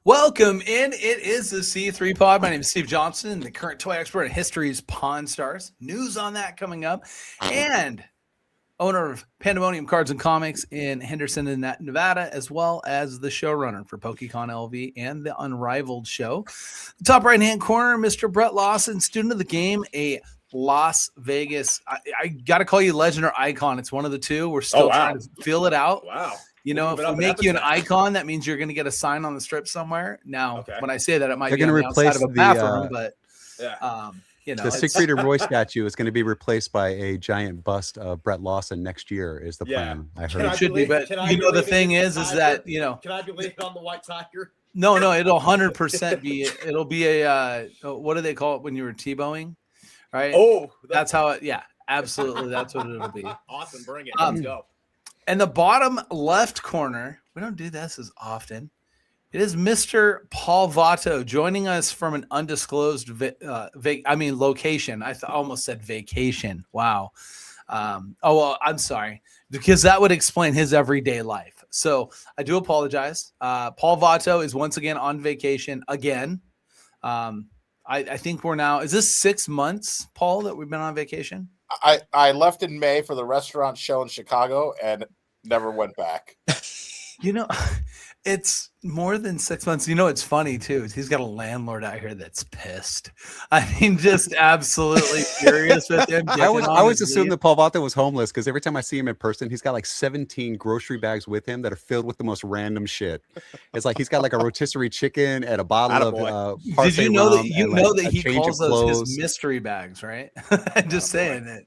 Welcome in. It is the C3 Pod. My name is Steve Johnston, the current toy expert in history's Pawn Stars. News on that coming up. And owner of Pandemonium Cards and Comics in Henderson, Nevada, as well as the showrunner for PokeCon LV and the Unrivaled show. The top right-hand corner, Mr. Brett Lawson, student of the game, a Las Vegas. I got to call you legend or icon. It's one of the two. We're still trying to feel it out. Wow. You know, if we make you an icon, that means you're going to get a sign on the strip somewhere. Now, when I say that, it might be on the outside of a bathroom, but you know, the Siegfried Roy statue is going to be replaced by a giant bust of Brett Lawson next year. Is the plan? I heard it should be, but you know, the thing is that you know, can I be leaving on the white tiger? No, it'll 100% be. It'll be a what do they call it when you were T-bowing? Right? Oh, that's how it. Yeah, absolutely. That's what it'll be. Awesome, bring it. Let's go. And the bottom left corner, we don't do this as often. It is Mr. Paul Vato joining us from an undisclosed location. I almost said vacation. Wow. I'm sorry, because that would explain his everyday life. So I do apologize. Paul Vato is once again on vacation again. I think we're now, is this 6 months, Paul, that we've been on vacation? I left in May for the restaurant show in Chicago and never went back. You know, it's more than 6 months. You know, it's funny too. He's got a landlord out here that's pissed. I mean, just absolutely furious with him. I always assumed that Paul Vato was homeless because every time I see him in person, he's got like 17 grocery bags with him that are filled with the most random shit. It's like he's got like a rotisserie chicken and a bottle of Did you know that he calls those his mystery bags, right? I'm just saying that.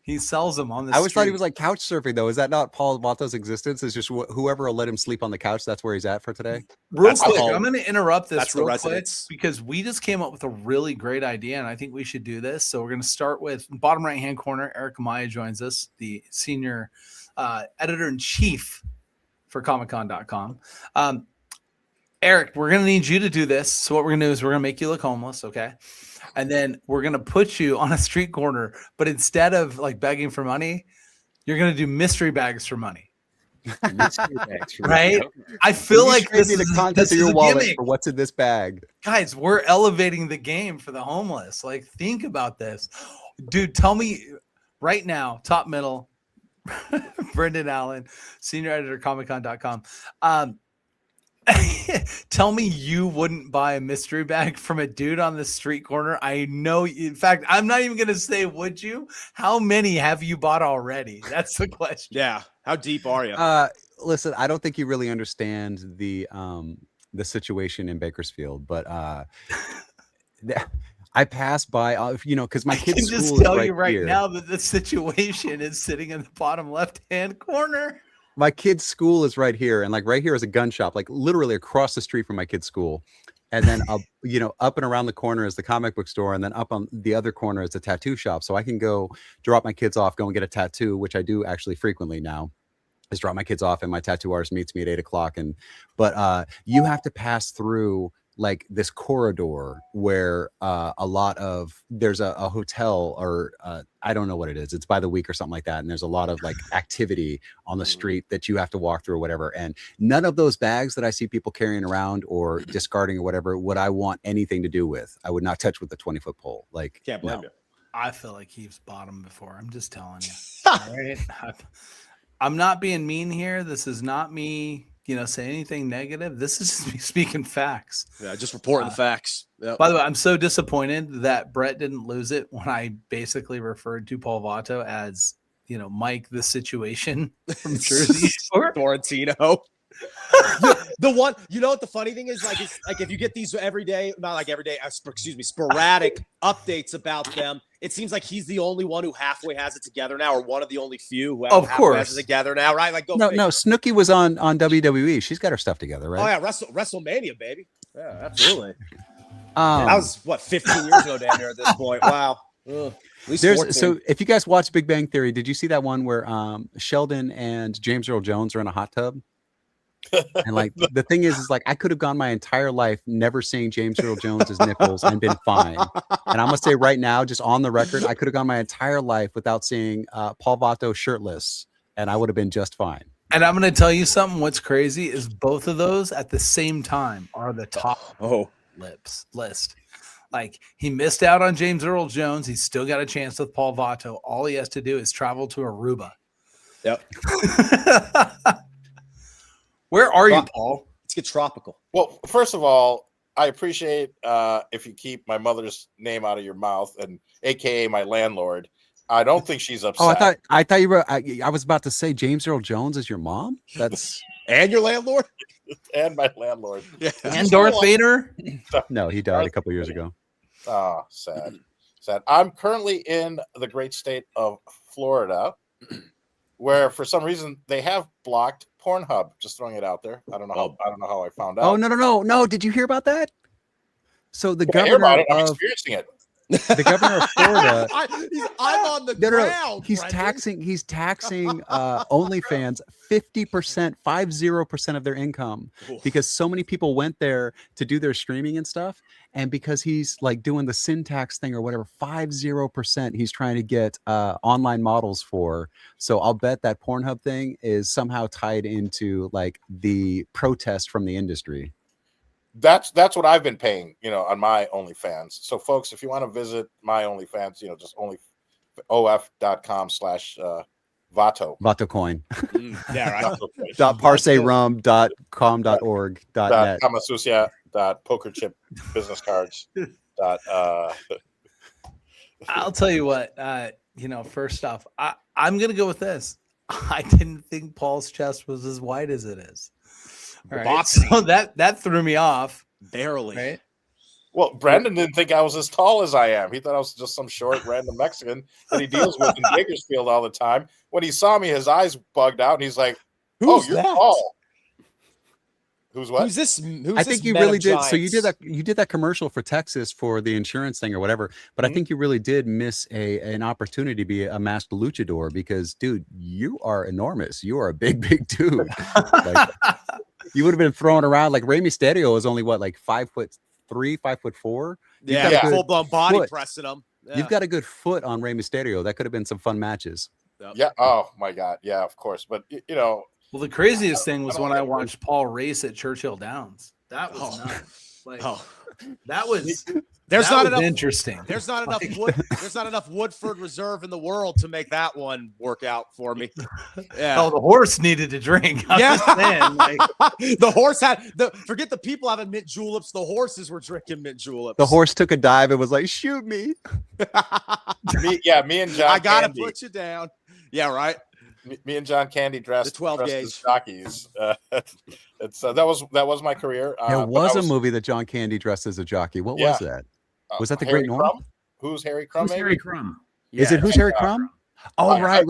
He sells them on the I always street. thought he was like couch surfing, though. Is that not Paul Vato's existence? It's just whoever will let him sleep on the couch. That's where he's at for today. Real quick, I'm going to interrupt this real quick because we just came up with a really great idea, and I think we should do this. So we're going to start with bottom right-hand corner. Erik Amaya joins us, the senior editor-in-chief for ComicCon.com. Erik, we're going to need you to do this. So what we're going to do is we're going to make you look homeless, okay? And then we're going to put you on a street corner, but instead of like begging for money, you're going to do mystery bags for money. Mystery bags for right? money. I feel like this is the contents of your wallet for what's in this bag. Guys, we're elevating the game for the homeless. Like, think about this. Dude, tell me right now, top middle, Brendan Allen, senior editor, ComicCon.com. Tell me you wouldn't buy a mystery bag from a dude on the street corner. I know. In fact, I'm not even going to say, would you? How many have you bought already? That's the question. Yeah. How deep are you? Listen, I don't think you really understand the situation in Bakersfield, but I pass by, you know, because my kid's school is right here. I can just tell you right now that the situation is sitting in the bottom left-hand corner. My kid's school is right here, and like right here is a gun shop, like literally across the street from my kid's school. And then you know, up and around the corner is the comic book store, and then up on the other corner is the tattoo shop. So I can go drop my kids off, go and get a tattoo, which I do actually frequently now. Is drop my kids off, and my tattoo artist meets me at 8 o'clock. But you have to pass through like this corridor where there's a hotel or I don't know what it is. It's by the week or something like that. And there's a lot of like activity on the street that you have to walk through or whatever. And none of those bags that I see people carrying around or discarding or whatever, would I want anything to do with. I would not touch with a 20-foot pole. Like, can't blame you. I feel like he's bottom before. I'm just telling you. All right. I'm not being mean here. This is not me, you know, say anything negative. This is me speaking facts. Yeah, just reporting the facts. Yep. By the way, I'm so disappointed that Brett didn't lose it when I basically referred to Paul Vato as, you know, Mike the Situation from Jersey Shore. Florentino. The one, you know what the funny thing is, like, it's like if you get these sporadic updates about them, it seems like he's the only one who halfway has it together now, or one of the only few who halfway has it together now, right? Like, no, Snooki was on WWE. She's got her stuff together, right? Oh yeah, WrestleMania, baby. Yeah, absolutely. That was what 15 years ago down here at this point. Wow. So if you guys watch Big Bang Theory, did you see that one where Sheldon and James Earl Jones are in a hot tub? And like the thing is like I could have gone my entire life never seeing James Earl Jones's nipples and been fine. And I'm gonna say right now, just on the record, I could have gone my entire life without seeing Paul Vato shirtless, and I would have been just fine. And I'm going to tell you something. What's crazy is both of those at the same time are the top list. Like, he missed out on James Earl Jones. He's still got a chance with Paul Vato. All he has to do is travel to Aruba. Yep. Where are you, Paul? Let's get tropical. Well, first of all, I appreciate if you keep my mother's name out of your mouth, and AKA my landlord. I don't think she's upset. Oh, I thought you were. I was about to say James Earl Jones is your mom. That's and your landlord and my landlord. Yeah. And Darth Vader. No, he died a couple years ago. Oh, sad. I'm currently in the great state of Florida, where for some reason they have blocked Pornhub. Just throwing it out there. I don't know how I found out. Oh, no! Did you hear about that? So the I hear about governor it. I'm of experiencing it. the governor of Florida. I'm on the ground. He's Brendan. taxing OnlyFans 50% of their income because so many people went there to do their streaming and stuff, and because he's like doing the sin tax thing or whatever, 50% he's trying to get online models for. So I'll bet that Pornhub thing is somehow tied into like the protest from the industry. That's what I've been paying, on my OnlyFans. So folks, if you want to visit my OnlyFans, just only of.com/Vato. Vato coin. Yeah, right. .parserum.com.org.net. Kamasusia.pokerchip business cards. I'll tell you what, first off, I'm going to go with this. I didn't think Paul's chest was as wide as it is. All right. So that threw me off. Barely. Right? Well, Brandon didn't think I was as tall as I am. He thought I was just some short random Mexican that he deals with in Bakersfield all the time. When he saw me, his eyes bugged out, and he's like, Who's you're that? tall. Who's what? Who's this? I think you really did. So you did that commercial for Texas for the insurance thing or whatever. But I think you really did miss an opportunity to be a masked luchador because, dude, you are enormous. You are a big dude. Like, you would have been thrown around like Rey Mysterio is only what, like 5'3", 5'4". Yeah, full blown body pressing him. Yeah. You've got a good foot on Rey Mysterio. That could have been some fun matches. Yep. Yeah. Oh my God. Yeah, of course. But well, the craziest thing was when I watched Paul race at Churchill Downs. That was nuts. That was. There's not enough interesting. There's not enough wood. There's not enough Woodford Reserve in the world to make that one work out for me. Yeah. Oh, the horse needed to drink. The horse had forget the people having mint juleps. The horses were drinking mint juleps. The horse took a dive and was like, "Shoot me." me and John. I gotta put you down. Yeah, right. Me and John Candy dressed 12 gauge as jockeys. That was my career. There was a movie that John Candy dressed as a jockey. What was that? Was that the Harry Great Norm? Crumb? Who's Harry Crumb? Who's Harry Crumb? Is it Who's Harry Crumb? Oh, right.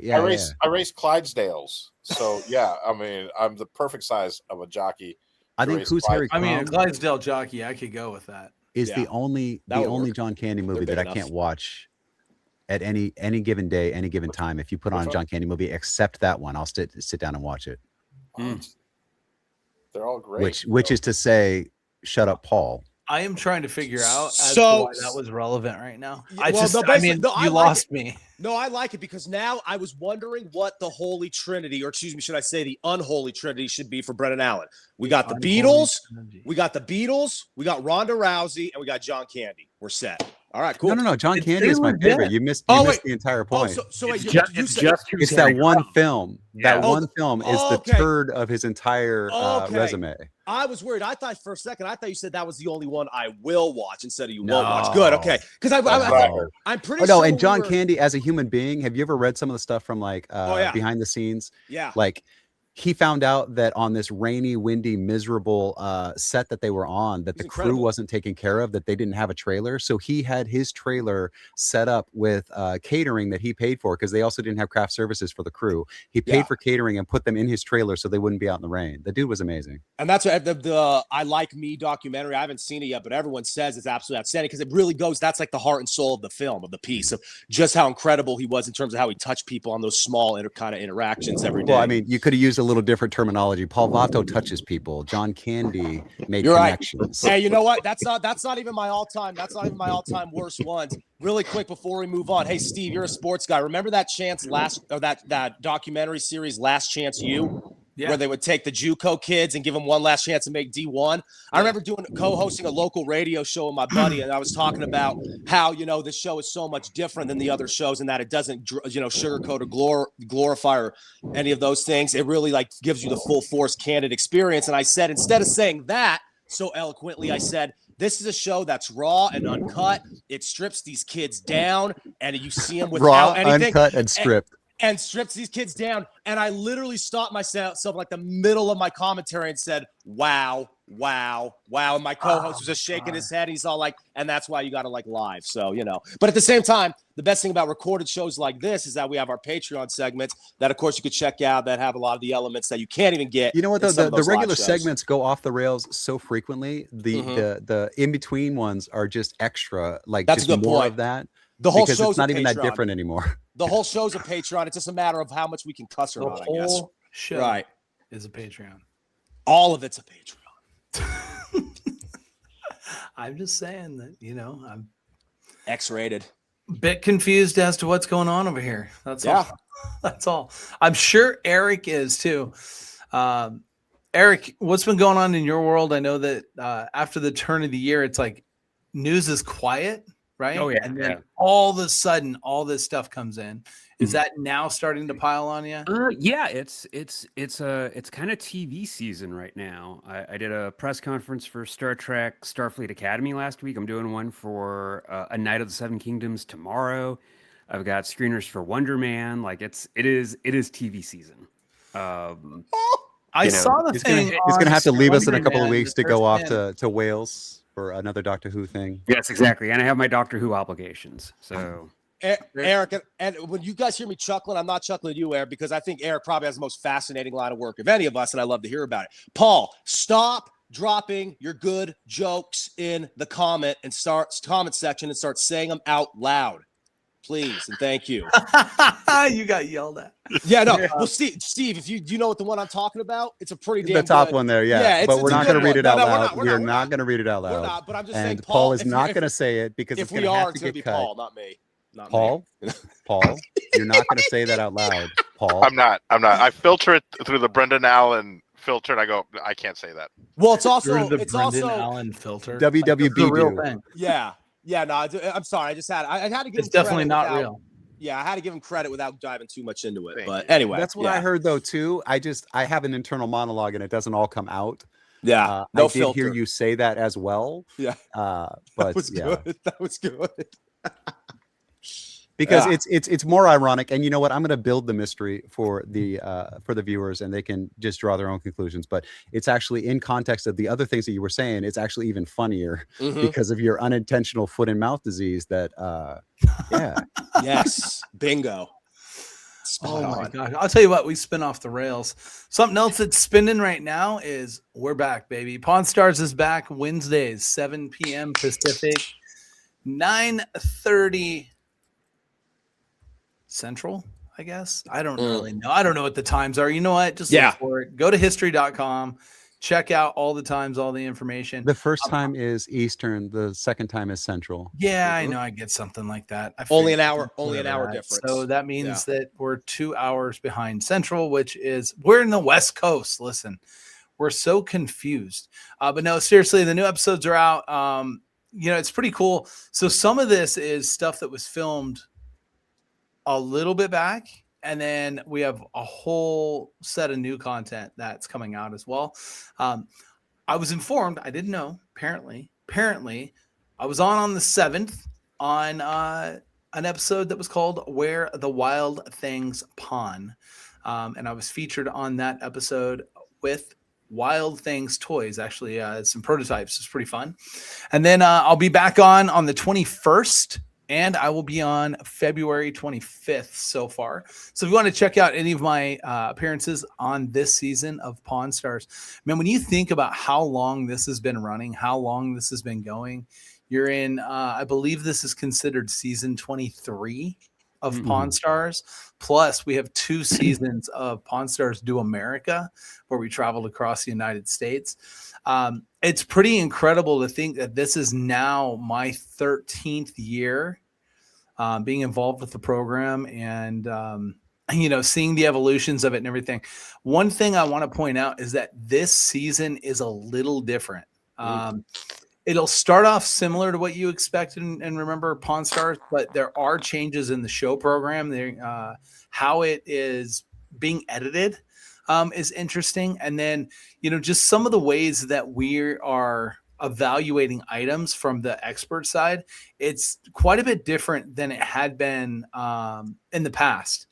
Yeah. I race Clydesdales. So yeah, I mean, I'm the perfect size of a jockey. I think Who's Harry Crumb? I mean, a Clydesdale jockey, I could go with that. Is the only John Candy movie that I can't watch at any given day, any given time. If you put on a John Candy movie, except that one, I'll sit down and watch it. They're all great. Which is to say, Shut Up, Paul. I am trying to figure out as to why that was relevant right now. You lost me. No, I like it because now I was wondering what the holy trinity, or excuse me, should I say the unholy trinity should be for Brendan Allen. We got the Beatles, we got Ronda Rousey, and we got John Candy. We're set. All right, cool. No. John Candy is my favorite. You missed the entire point. It's that one film. Yeah. That one film is the turd of his entire resume. I was worried. I thought for a second, you said that was the only one I will watch instead of you won't watch. Good, okay. Because I'm pretty sure. No, and John Candy as a human being, have you ever read some of the stuff from like behind the scenes? Yeah. Like he found out that on this rainy, windy, miserable set that they were on, that the crew wasn't taken care of, that they didn't have a trailer. So he had his trailer set up with catering that he paid for because they also didn't have craft services for the crew. He paid for catering and put them in his trailer so they wouldn't be out in the rain. The dude was amazing. And that's what the I Like Me documentary. I haven't seen it yet, but everyone says it's absolutely outstanding because it really goes. That's like the heart and soul of the film, of the piece, of just how incredible he was in terms of how he touched people on those small kind of interactions every day. Well, I mean, you could have used a little different terminology. Paul Vato touches people. John Candy made connections. Right. Hey, you know what? That's not even my all-time. That's not even my all-time worst ones. Really quick before we move on. Hey, Steve, you're a sports guy. Remember that that documentary series, Last Chance U? Yeah. Where they would take the JUCO kids and give them one last chance to make D1. I remember co-hosting a local radio show with my buddy, and I was talking about how, this show is so much different than the other shows and that it doesn't, sugarcoat or glorify or any of those things. It really gives you the full force candid experience. And I said, instead of saying that so eloquently, I said, this is a show that's raw and uncut. It strips these kids down, and you see them without anything. Uncut, and stripped. And strips these kids down. And I literally stopped myself the middle of my commentary and said, wow. And my co-host was just shaking his head. He's all like, and that's why you got to live. So, but at the same time, the best thing about recorded shows like this is that we have our Patreon segments that, of course, you could check out that have a lot of the elements that you can't even get. You know what, the regular segments go off the rails so frequently. The in-between ones are just extra, that's just a good more point. of that. The whole because show's it's not even Patreon. that different anymore. The whole show's a Patreon. It's just a matter of how much we can cuss or not, I guess. The whole show is a Patreon. All of it's a Patreon. I'm just saying that, I'm X-rated. bit confused as to what's going on over here. That's all. That's all. I'm sure Erik is too. Erik, what's been going on in your world? I know that after the turn of the year, it's like news is quiet, right? Oh, yeah. And then all of a sudden, all this stuff comes in. Is that now starting to pile on you? Yeah, it's kind of TV season right now. I did a press conference for Star Trek Starfleet Academy last week. I'm doing one for A Night of the Seven Kingdoms tomorrow. I've got screeners for Wonder Man. It is TV season. I saw the thing. He's gonna have to leave us in a Wonder couple of Man, weeks the to go first off to Wales for another Doctor Who thing. Yes, exactly. And I have my Doctor Who obligations. So Erik, and when you guys hear me chuckling, I'm not chuckling at you, Erik, because I think Erik probably has the most fascinating line of work of any of us, and I love to hear about it. Paul, stop dropping your good jokes in the comment section and start saying them out loud, please, and thank you. You got yelled at. Yeah, no. Well, Steve, if you know what the one I'm talking about, it's a pretty damn The top good one there, yeah. But we're not going to read it out loud. We're not going to read it out loud. We're not, but I'm just saying, and Paul is not going to say it because if it's going we to are, have it's to going to get be cut. Paul, not me. Not Paul, me. Paul, you're not going to say that out loud, Paul. I'm not. I filter it through the Brendan Allen filter, and I go, I can't say that. Well, it's also Brendan Allen filter. WWB the real thing. Yeah. No, I'm sorry. I had to give. It's definitely not real. Yeah, I had to give him credit without diving too much into it. But anyway, that's what I heard though too. I have an internal monologue, and it doesn't all come out. Yeah, no filter. I did hear you say that as well. Yeah, but that was good. That was good. Because it's more ironic, and you know what? I'm going to build the mystery for the viewers, and they can just draw their own conclusions. But it's actually in context of the other things that you were saying. It's actually even funnier because of your unintentional foot and mouth disease. That yes, bingo. Spot on. My gosh! I'll tell you what, we spin off the rails. Something else that's spinning right now is we're back, baby. Pawn Stars is back Wednesdays, 7 p.m. Pacific, 9:30. Central, I guess. I don't really know. I don't know what the times are. You know what? Just look for it. Go to history.com. Check out all the times, all the information. The first time is Eastern. The second time is Central. Yeah, I know. I get something like that. Only an hour difference. So that means that we're 2 hours behind Central, which is we're in the West Coast. Listen, we're so confused. But no, seriously, the new episodes are out. It's pretty cool. So some of this is stuff that was filmed a little bit back, and then we have a whole set of new content that's coming out as well. I was informed, I didn't know, apparently I was on the 7th on an episode that was called Where the Wild Things Pawn, and I was featured on that episode with Wild Things toys, actually some prototypes. It's pretty fun. And then I'll be back on the 21st, and I will be on February 25th so far. So if you want to check out any of my appearances on this season of Pawn Stars, man, when you think about how long this has been running, how long this has been going, you're in, I believe this is considered season 23 of Pawn Stars. Plus, we have 2 seasons of Pawn Stars Do America, where we traveled across the United States. It's pretty incredible to think that this is now my 13th year being involved with the program and seeing the evolutions of it and everything. One thing I want to point out is that this season is a little different. It'll start off similar to what you expected and remember Pawn Stars, but there are changes in the show program. How it is being edited is interesting. And then, just some of the ways that we are evaluating items from the expert side, it's quite a bit different than it had been in the past.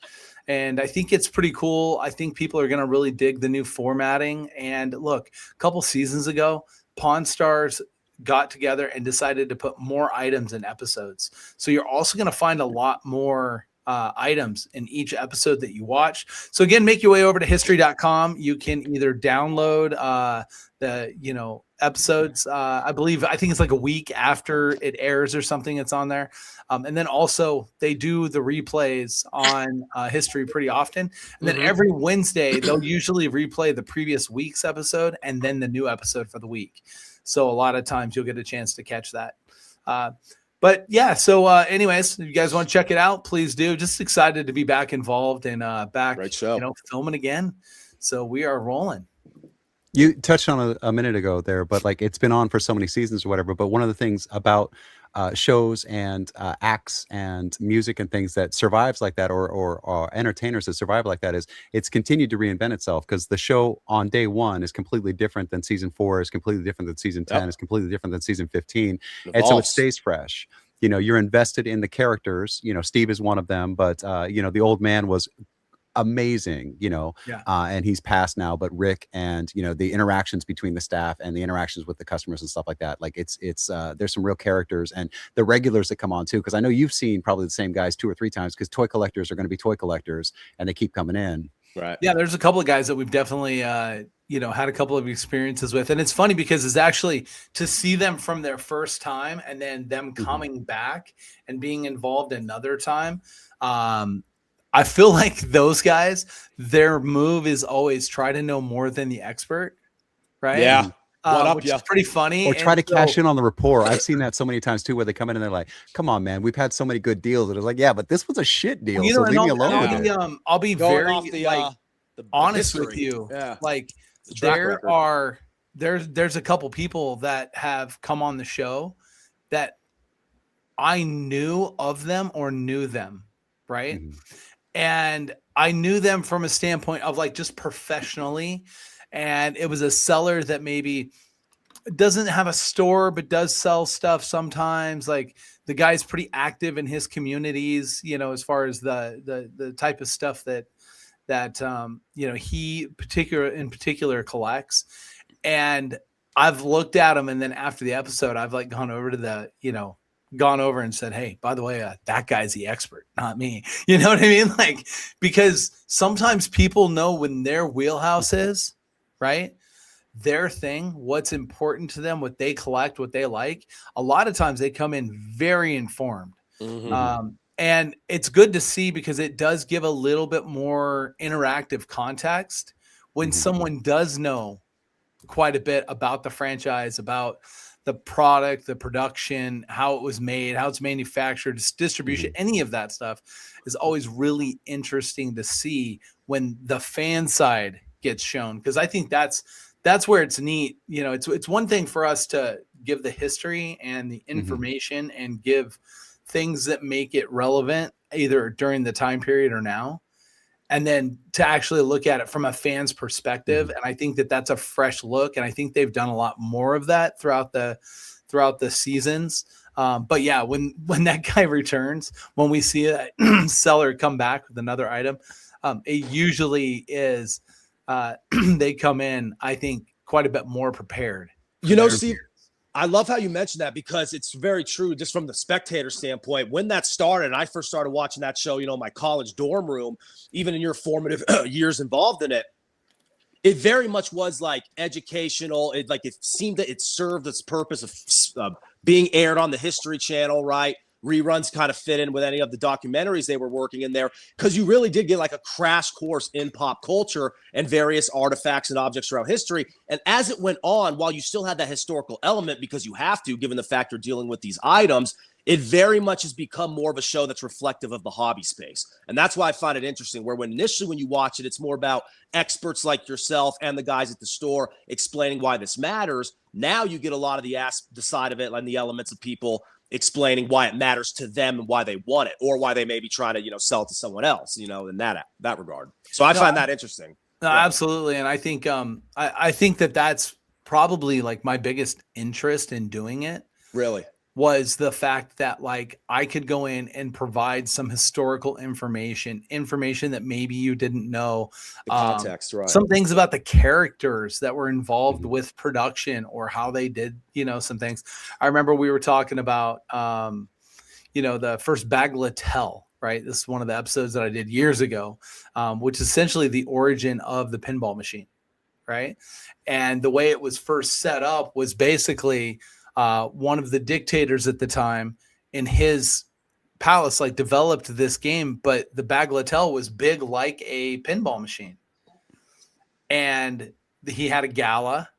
And I think it's pretty cool. I think people are going to really dig the new formatting. And look, a couple seasons ago, Pawn Stars got together and decided to put more items in episodes. So you're also going to find a lot more items in each episode that you watch. So again, make your way over to history.com. You can either download the episodes. I think it's like a week after it airs or something. It's on there. And then also they do the replays on History pretty often. And then every Wednesday, they'll usually replay the previous week's episode and then the new episode for the week. So a lot of times you'll get a chance to catch that. But yeah, so anyways, if you guys want to check it out, please do. Just excited to be back involved and back, filming again. So we are rolling. You touched on a minute ago there, but like it's been on for so many seasons or whatever. But one of the things about shows and acts and music and things that survives like that, or entertainers that survive like that, is it's continued to reinvent itself, because the show on day one is completely different than season 4, is completely different than season 10, is completely different than season 15. And so it stays fresh. You're invested in the characters. Steve is one of them, but the old man was amazing, and he's passed now, but Rick and the interactions between the staff and the interactions with the customers and stuff like that, like it's there's some real characters, and the regulars that come on too, because I know you've seen probably the same guys 2 or 3 times, because toy collectors are going to be toy collectors and they keep coming in. Right. Yeah, there's a couple of guys that we've definitely had a couple of experiences with, and it's funny because it's actually to see them from their first time and then them coming back and being involved another time. I feel like those guys, their move is always try to know more than the expert, right? Yeah. Which is pretty funny. Or try to cash in on the rapport. I've seen that so many times too, where they come in and they're like, "Come on, man, we've had so many good deals." And it's like, "Yeah, but this was a shit deal, so leave me alone with it." I'll be very honest with you. Yeah. Like there's a couple people that have come on the show that I knew of them or knew them, right? And I knew them from a standpoint of like just professionally. And it was a seller that maybe doesn't have a store, but does sell stuff sometimes. Like the guy's pretty active in his communities, as far as the type of stuff that he in particular collects. And I've looked at him, and then after the episode, I've like gone over and said, "Hey, by the way, that guy's the expert, not me." You know what I mean? Like, because sometimes people know when their wheelhouse is, right? Their thing, what's important to them, what they collect, what they like. A lot of times they come in very informed. And it's good to see, because it does give a little bit more interactive context when someone does know quite a bit about the franchise, about the product, the production, how it was made, how it's manufactured, distribution, any of that stuff is always really interesting to see when the fan side gets shown. Because I think that's where it's neat. It's one thing for us to give the history and the information and give things that make it relevant either during the time period or now, and then to actually look at it from a fan's perspective. And I think that that's a fresh look. And I think they've done a lot more of that throughout the seasons. But yeah, when that guy returns, when we see a seller come back with another item, it usually is, they come in, I think, quite a bit more prepared. Steve, I love how you mentioned that, because it's very true. Just from the spectator standpoint, when that started, and I first started watching that show, my college dorm room, even in your formative years involved in it, it very much was like educational. It seemed that it served its purpose of being aired on the History Channel, right? reruns kind of fit in with any of the documentaries they were working in there, because you really did get like a crash course in pop culture and various artifacts and objects throughout history. And as it went on, while you still had that historical element, because you have to, given the fact you're dealing with these items, it very much has become more of a show that's reflective of the hobby space. And that's why I find it interesting, where when you watch it, it's more about experts like yourself and the guys at the store explaining why this matters. Now you get a lot of the side of it and the elements of people explaining why it matters to them and why they want it, or why they may be trying to, sell it to someone else, in that regard. So I find that interesting. No, yeah. Absolutely. And I think, I think that's probably like my biggest interest in doing it. Really? Was the fact that like I could go in and provide some historical information that maybe you didn't know. The context, right? Some things about the characters that were involved with production, or how they did, some things. I remember we were talking about, the first Bagatelle, right? This is one of the episodes that I did years ago, which is essentially the origin of the pinball machine, right? And the way it was first set up was basically one of the dictators at the time in his palace like developed this game, but the Bagatelle was big like a pinball machine, and he had a gala,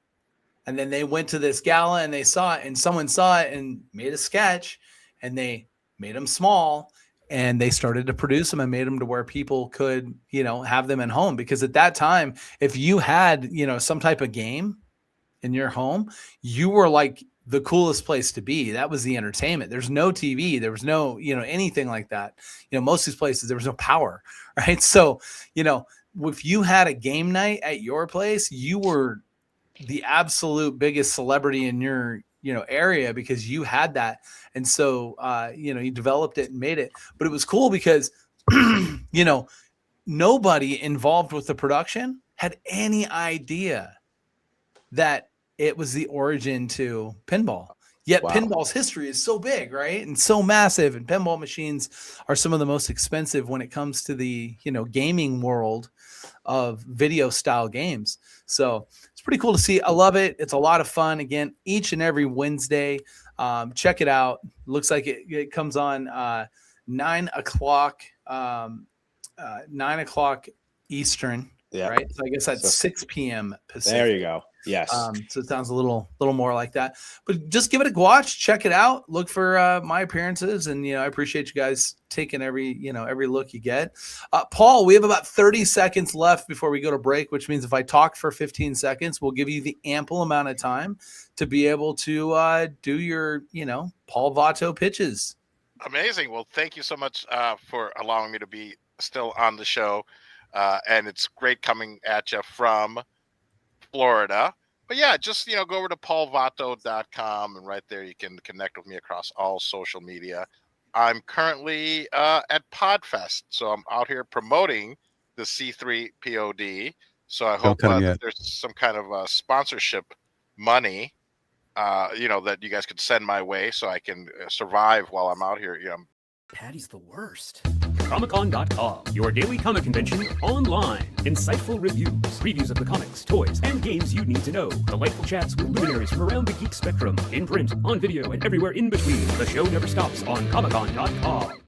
and then they went to this gala and they saw it, and someone saw it and made a sketch, and they made them small, and they started to produce them and made them to where people could have them at home, because at that time, if you had some type of game in your home, you were like the coolest place to be. That was the entertainment. There's no TV. There was no, anything like that. Most of these places, there was no power, right? So, if you had a game night at your place, you were the absolute biggest celebrity in your, area, because you had that. And so, you developed it and made it. But it was cool because, nobody involved with the production had any idea that it was the origin to pinball. Yet pinball's history is so big, right? And so massive. And pinball machines are some of the most expensive when it comes to the, gaming world of video style games. So it's pretty cool to see. I love it. It's a lot of fun. Again, each and every Wednesday. Check it out. Looks like it comes on 9 o'clock, 9 o'clock Eastern. Yeah. Right. So I guess that's 6 p.m. Pacific. There you go. Yes. So it sounds a little more like that, but just give it a watch, check it out, look for my appearances. And, I appreciate you guys taking every look you get. Paul, we have about 30 seconds left before we go to break, which means if I talk for 15 seconds, we'll give you the ample amount of time to be able to do your, Paul Vato pitches. Amazing. Well, thank you so much for allowing me to be still on the show. And it's great coming at you from Florida. But yeah, just go over to paulvato.com, and right there you can connect with me across all social media. I'm currently at Podfest, so I'm out here promoting the C3POD. So I hope that there's some kind of sponsorship money that you guys could send my way so I can survive while I'm out here. Patty's the worst. Comic-Con.com, your daily comic convention online. Insightful reviews, previews of the comics, toys, and games you need to know. Delightful chats with luminaries from around the geek spectrum. In print, on video, and everywhere in between. The show never stops on Comic-Con.com.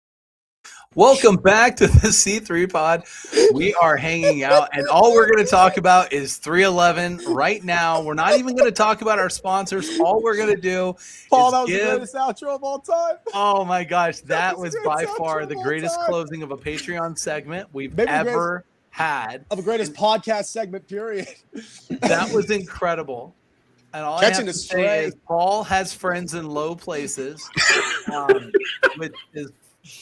Welcome back to the C3 Pod. We are hanging out, and all we're going to talk about is 311 right now. We're not even going to talk about our sponsors. All we're going to do Paul, that was the greatest outro of all time. Oh my gosh, that was by far the greatest closing of a Patreon segment we've ever had. Of the greatest podcast segment, period. That was incredible. And all Catching I have to say is Paul has friends in low places, which is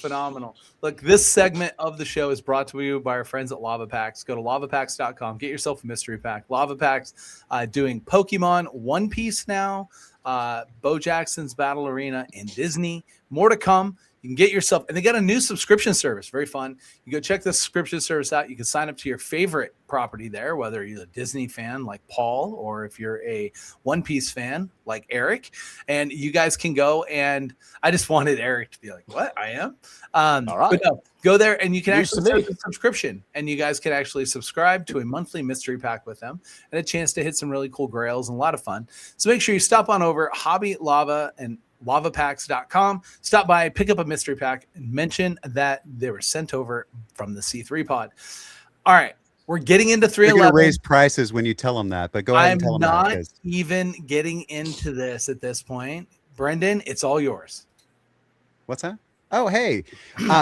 phenomenal. Look, this segment of the show is brought to you by our friends at Lava Packs. Go to lavapacks.com. Get yourself a mystery pack. Lava Packs doing Pokemon, One Piece now, Bo Jackson's Battle Arena, and Disney. More to come. You can get yourself, and they got a new subscription service. Very fun. You go check the subscription service out. You can sign up to your favorite property there, whether you're a Disney fan like Paul, or if you're a One Piece fan like Erik. And you guys can go, and I just wanted Erik to be like, what? I am? All right. But no, go there, and you can actually set a subscription, and you guys can actually subscribe to a monthly mystery pack with them, and a chance to hit some really cool grails and a lot of fun. So make sure you stop on over Hobby Lava and lavapacks.com. Stop by, pick up a mystery pack, and mention that they were sent over from the C3 pod. All right, we're getting into They're 311. going to raise prices when you tell them that, but go ahead and tell I'm them that. not even getting into this at this point. Brendan, it's all yours. What's that? Oh, hey.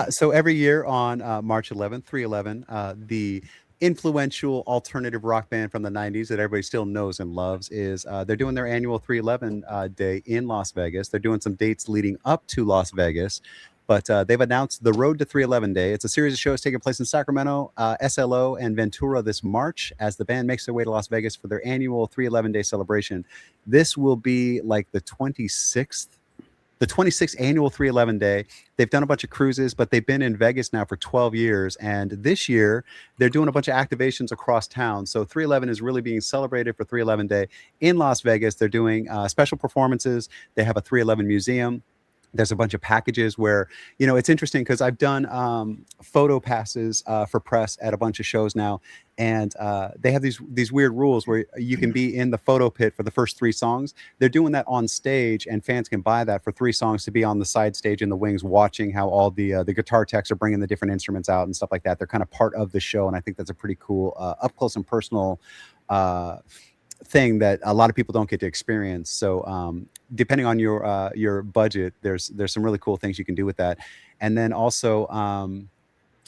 So every year on March 11th, 311, the influential alternative rock band from the 90s that everybody still knows and loves is they're doing their annual 311 day in Las Vegas. They're doing some dates leading up to Las Vegas, but they've announced the Road to 311 Day. It's a series of shows taking place in Sacramento, SLO, and Ventura this March as the band makes their way to Las Vegas for their annual 311 Day celebration. This will be like the 26th annual 311 Day. They've done a bunch of cruises, but they've been in Vegas now for 12 years. And this year, they're doing a bunch of activations across town. So 311 is really being celebrated for 311 Day in Las Vegas. They're doing special performances. They have a 311 museum. There's a bunch of packages where, you know, it's interesting because I've done photo passes for press at a bunch of shows now. And they have these weird rules where you can be in the photo pit for the first 3 songs. They're doing that on stage, and fans can buy that for 3 songs to be on the side stage in the wings, watching how all the guitar techs are bringing the different instruments out and stuff like that. They're kind of part of the show, and I think that's a pretty cool up close and personal thing that a lot of people don't get to experience. So depending on your budget, there's some really cool things you can do with that. And then also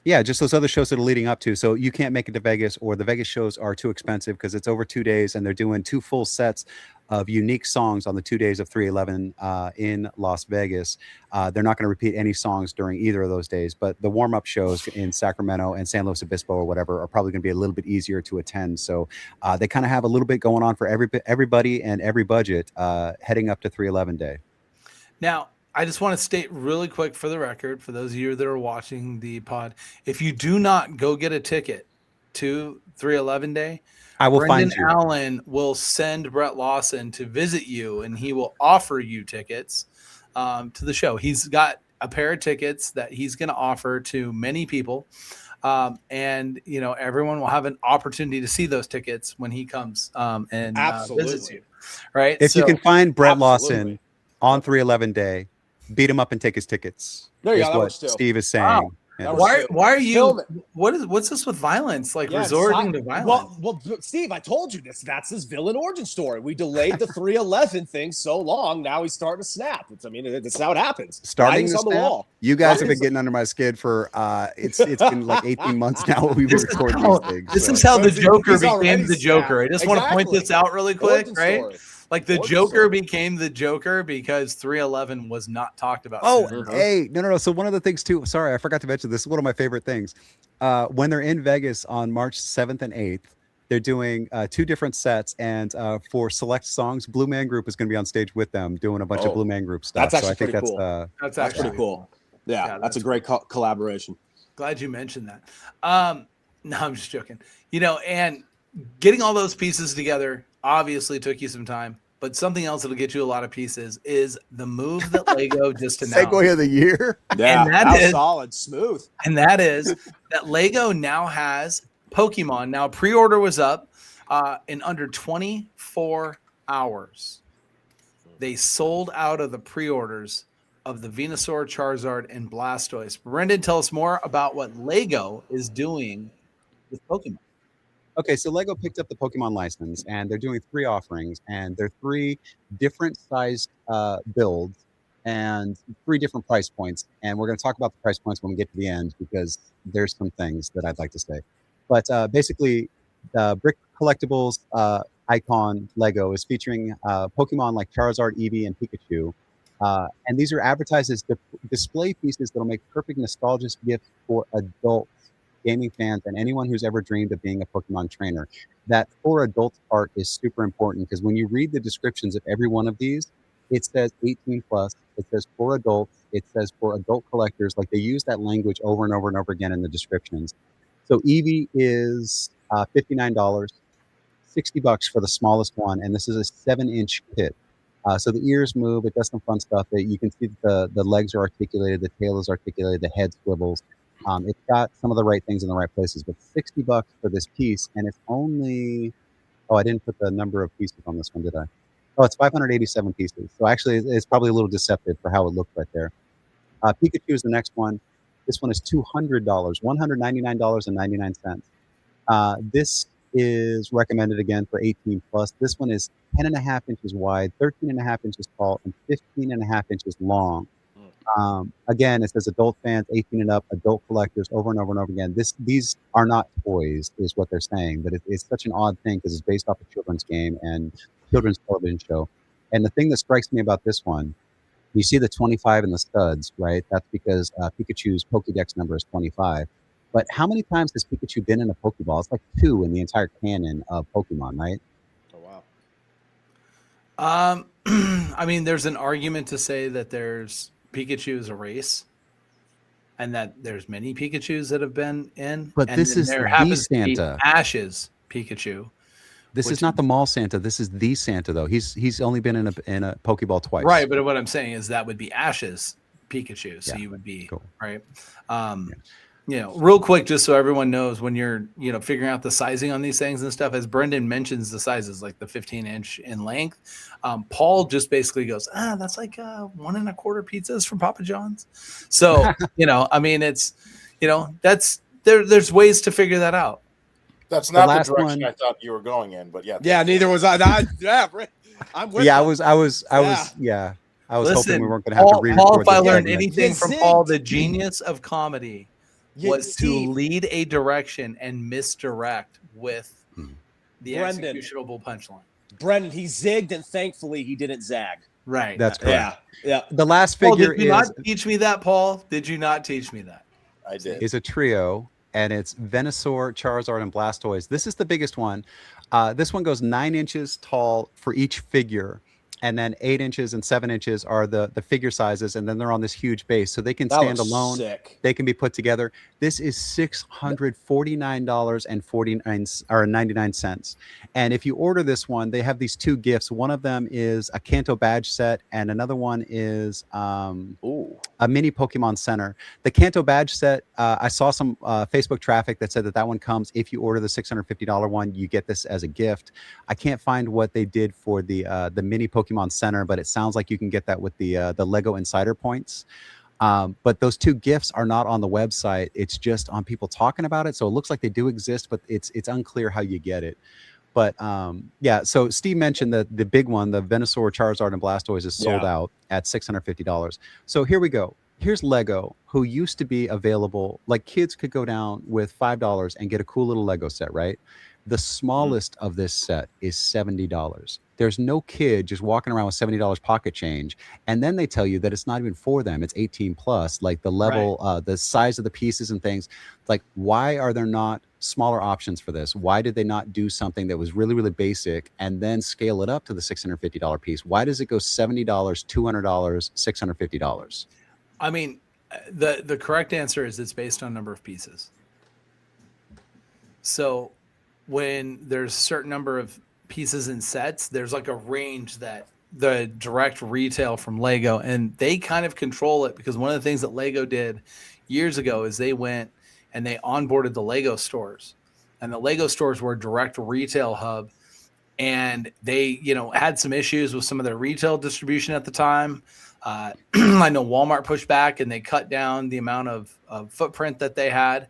just those other shows that are leading up to. So you can't make it to Vegas, or the Vegas shows are too expensive because it's over 2 days, and they're doing 2 full sets of unique songs on the 2 days of 311 in Las Vegas. They're not going to repeat any songs during either of those days, but the warm-up shows in Sacramento and San Luis Obispo or whatever are probably going to be a little bit easier to attend. So they kind of have a little bit going on for everybody and every budget heading up to 311 Day. Now, I just want to state really quick for the record, for those of you that are watching the pod, if you do not go get a ticket to 311 Day, I will Brendan find you. Allen will send Brett Lawson to visit you, and he will offer you tickets to the show. He's got a pair of tickets that he's going to offer to many people. And, you know, everyone will have an opportunity to see those tickets when he comes and visits you. Right. If you can find Brett Absolutely. Lawson on 311 Day, beat him up and take his tickets. There you is go. That what works too. Steve is saying. Wow. Yeah. Why are you? Film it. What's this with violence? Like Yeah, resorting to violence? Well, Steve, I told you this. That's his villain origin story. We delayed the 311 thing so long. Now he's starting to snap. That's how it happens. Starting Writing's to on the snap? wall. You guys have been getting under my skin for it's been like 18 months now. We've been recording these things. This so. is how the He's Joker already became the Joker. I just want to point Exactly. this out really quick, Origin right? story. Like the Origin Joker story. became the Joker because 311 was not talked about. Oh, soon enough. hey, no. So one of the things too, sorry, I forgot to mention this. Is one of my favorite things. When they're in Vegas on March 7th and 8th, they're doing 2 different sets. And for select songs, Blue Man Group is going to be on stage with them doing a bunch of Blue Man Group stuff. That's so I actually think pretty that's, cool. That's pretty cool. Yeah, that's a great collaboration. Glad you mentioned that. No, I'm just joking. You know, and getting all those pieces together obviously took you some time. But something else that'll get you a lot of pieces is the move that Lego just announced. segue of the year. Yeah, And that was is- solid, smooth. And that is that Lego now has Pokemon. Now, pre-order was up in under 24 hours. They sold out of the pre-orders of the Venusaur, Charizard, and Blastoise. Brendan, tell us more about what Lego is doing with Pokemon. Okay, so Lego picked up the Pokemon license, and they're doing 3 offerings, and they're 3 different sized builds and 3 different price points. And we're going to talk about the price points when we get to the end because there's some things that I'd like to say. But basically, Brick Collectibles icon Lego is featuring Pokemon like Charizard, Eevee, and Pikachu. And these are advertised as display pieces that will make perfect nostalgic gifts for adults, gaming fans, and anyone who's ever dreamed of being a Pokemon trainer. That for adults part is super important because when you read the descriptions of every one of these, it says 18 plus, it says for adults, it says for adult collectors. Like they use that language over and over and over again in the descriptions. So Eevee is $59, $60 for the smallest one, and this is a 7-inch kit. So the ears move, it does some fun stuff. You can see the legs are articulated, the tail is articulated, the head swivels. It's got some of the right things in the right places, but $60 for this piece, and it's only, I didn't put the number of pieces on this one, did I? Oh, it's 587 pieces. So actually, it's probably a little deceptive for how it looked right there. Pikachu is the next one. This one is $200, $199.99. This is recommended again for 18 plus. This one is 10 and a half inches wide, 13 and a half inches tall, and 15 and a half inches long. Again, it says adult fans, 18 and up, adult collectors, over and over and over again. These are not toys, is what they're saying, but it's such an odd thing because it's based off a children's game and children's television show. And the thing that strikes me about this one, you see the 25 in the studs, right? That's because Pikachu's Pokédex number is 25. But how many times has Pikachu been in a Pokeball? It's like 2 in the entire canon of Pokemon, right? Oh wow. I mean, there's an argument to say that Pikachu is a race, and that there's many Pikachus that have been in. But and this is there the happens to be Santa. Ash's Pikachu. This is not the mall Santa. This is the Santa, though. He's only been in a Pokeball twice. Right, but what I'm saying is that would be Ash's Pikachu. So Yeah, you would be cool. right. Real quick, just so everyone knows, when you're figuring out the sizing on these things and stuff, as Brendan mentions the sizes, like the 15-inch in length, Paul just basically goes, that's like 1 1/4 pizzas from Papa John's. So I mean, it's that's there's ways to figure that out. That's not the last direction one- I thought you were going in, but yeah. Yeah, neither was I. I'm with Yeah, I you. was Listen, hoping we weren't going to have to Paul, re-record if I this learned segment. anything You from zigged. Paul, the genius of comedy You- was to Steve, lead a direction and misdirect with the Brendan. executionable punchline. Brendan, he zigged, and thankfully he didn't zag. Right. That's correct. Yeah. The last Paul, figure did you is not teach me that, Paul? Did you not teach me that? I did. a trio, and it's Venusaur, Charizard, and Blastoise. This is the biggest one. This one goes 9 inches tall for each figure, and then 8 inches and 7 inches are the figure sizes, and then they're on this huge base, so they can That stand looks alone. sick. They can be put together. This is $649.99. And if you order this one, they have these 2 gifts. One of them is a Kanto badge set, and another one is a mini Pokemon Center. The Kanto badge set, I saw some Facebook traffic that said that one comes if you order the $650 one. You get this as a gift. I can't find what they did for the mini Pokemon Center, but it sounds like you can get that with the Lego Insider points. But those 2 gifts are not on the website. It's just on people talking about it. So it looks like they do exist, but it's unclear how you get it. But yeah, so Steve mentioned that the big one, the Venusaur, Charizard, and Blastoise is sold out at $650. So here we go. Here's Lego, who used to be available, like kids could go down with $5 and get a cool little Lego set, right? The smallest of this set is $70. There's no kid just walking around with $70 pocket change. And then they tell you that it's not even for them. It's 18 plus, like the level, the size of the pieces and things. Like, why are there not smaller options for this? Why did they not do something that was really, really basic and then scale it up to the $650 piece? Why does it go $70, $200, $650? I mean, the correct answer is it's based on number of pieces. So when there's a certain number of pieces and sets, there's like a range that the direct retail from Lego, and they kind of control it, because one of the things that Lego did years ago is they went and they onboarded the Lego stores, and the Lego stores were a direct retail hub, and they had some issues with some of their retail distribution at the time. I know Walmart pushed back and they cut down the amount of footprint that they had,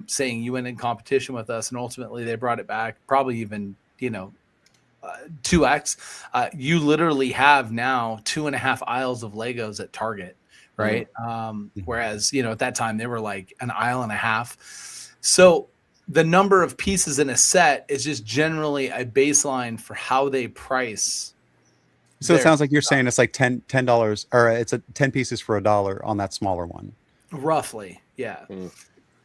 saying you went in competition with us, and ultimately they brought it back, probably even 2x. You literally have now 2.5 aisles of Legos at Target, right? Whereas at that time they were like an aisle and a half. So the number of pieces in a set is just generally a baseline for how they price. So it sounds like you're saying it's like $10, or it's 10 pieces for $1 on that smaller one. Roughly, yeah.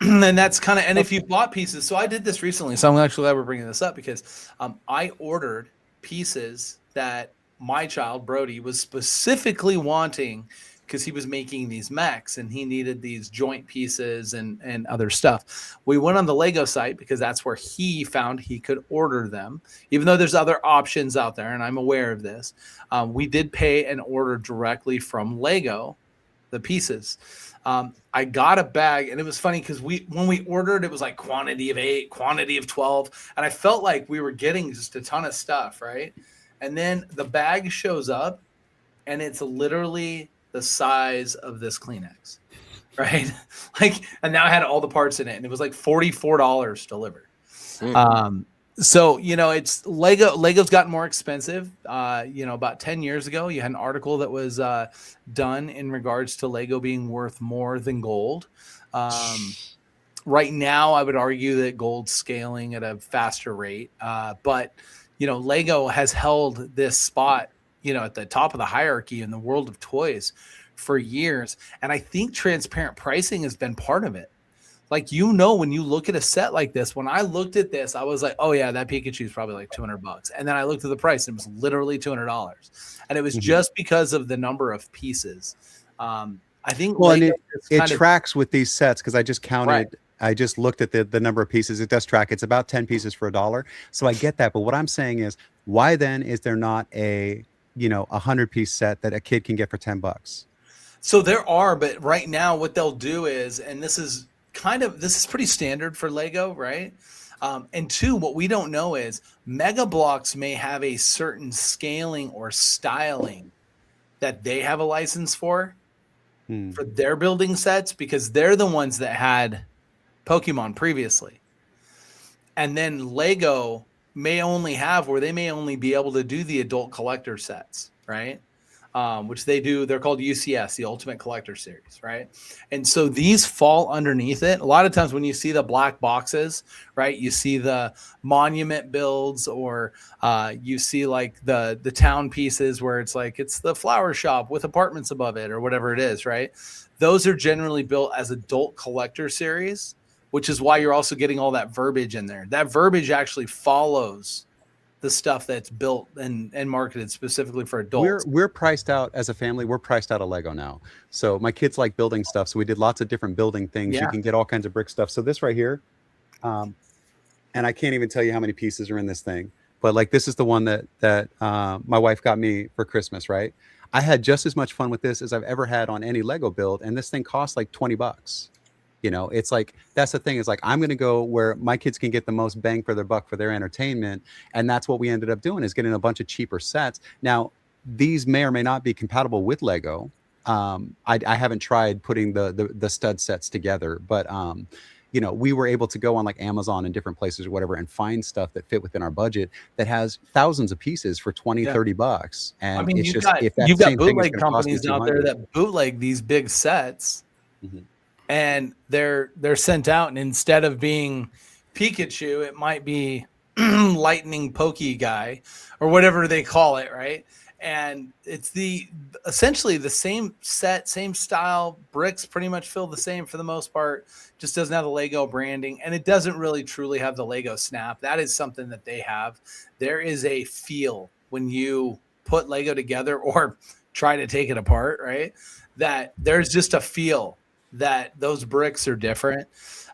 And that's kind of, and if you bought pieces, so I did this recently, so I'm actually glad we're bringing this up, because I ordered pieces that my child Brody was specifically wanting, because he was making these mechs and he needed these joint pieces and other stuff. We went on the Lego site because that's where he found he could order them, even though there's other options out there, and I'm aware of this. We did pay and order directly from Lego the pieces. I got a bag, and it was funny because when we ordered, it was like quantity of 8, quantity of 12, and I felt like we were getting just a ton of stuff, right? And then the bag shows up and it's literally the size of this Kleenex, right? Like, and now I had all the parts in it and it was like $44 delivered. So, you know, it's Lego's gotten more expensive. You know, about 10 years ago, you had an article that was done in regards to Lego being worth more than gold. Right now, I would argue that gold's scaling at a faster rate. But, you know, Lego has held this spot, you know, at the top of the hierarchy in the world of toys for years. And I think transparent pricing has been part of it. Like, you know, when you look at a set like this, when I looked at this, I was like, oh yeah, that Pikachu is probably like $200. And then I looked at the price and it was literally $200. And it was just because of the number of pieces. I think and it tracks with these sets because I just counted. Right. I just looked at the number of pieces. It does track. It's about 10 pieces for $1. So I get that. But what I'm saying is, why then is there not a, you know, 100-piece set that a kid can get for $10? So there are, but right now what they'll do is, and this is pretty standard for Lego, right? And two, what we don't know is Mega Bloks may have a certain scaling or styling that they have a license for their building sets, because they're the ones that had Pokemon previously. And then Lego may only have, or they may only be able to do the adult collector sets, right? Which they do. They're called UCS, the Ultimate Collector Series, right? And so these fall underneath it. A lot of times when you see the black boxes, right, you see the monument builds, or you see like the town pieces where it's like it's the flower shop with apartments above it or whatever it is, right? Those are generally built as adult collector series, which is why you're also getting all that verbiage in there. That verbiage actually follows the stuff that's built and marketed specifically for adults. We're priced out as a family. We're priced out of Lego now. So my kids like building stuff. So we did lots of different building things. Yeah. You can get all kinds of brick stuff. So this right here, and I can't even tell you how many pieces are in this thing, but like, this is the one that my wife got me for Christmas, right? I had just as much fun with this as I've ever had on any Lego build. And this thing costs like $20. You know, it's like, that's the thing, is like, I'm going to go where my kids can get the most bang for their buck for their entertainment. And that's what we ended up doing, is getting a bunch of cheaper sets. Now, these may or may not be compatible with Lego. I haven't tried putting the stud sets together, but you know, we were able to go on like Amazon and different places or whatever and find stuff that fit within our budget that has thousands of pieces for $20-$30. And I mean, it's you've just, got bootleg companies out there that bootleg these big sets. And they're sent out, and instead of being Pikachu, it might be Lightning Pokey Guy or whatever they call it, right? And it's essentially the same set, same style. Bricks pretty much feel the same for the most part. Just doesn't have the Lego branding, and it doesn't really truly have the Lego snap. That is something that they have. There is a feel when you put Lego together or try to take it apart, right? That there's just a feel that those bricks are different.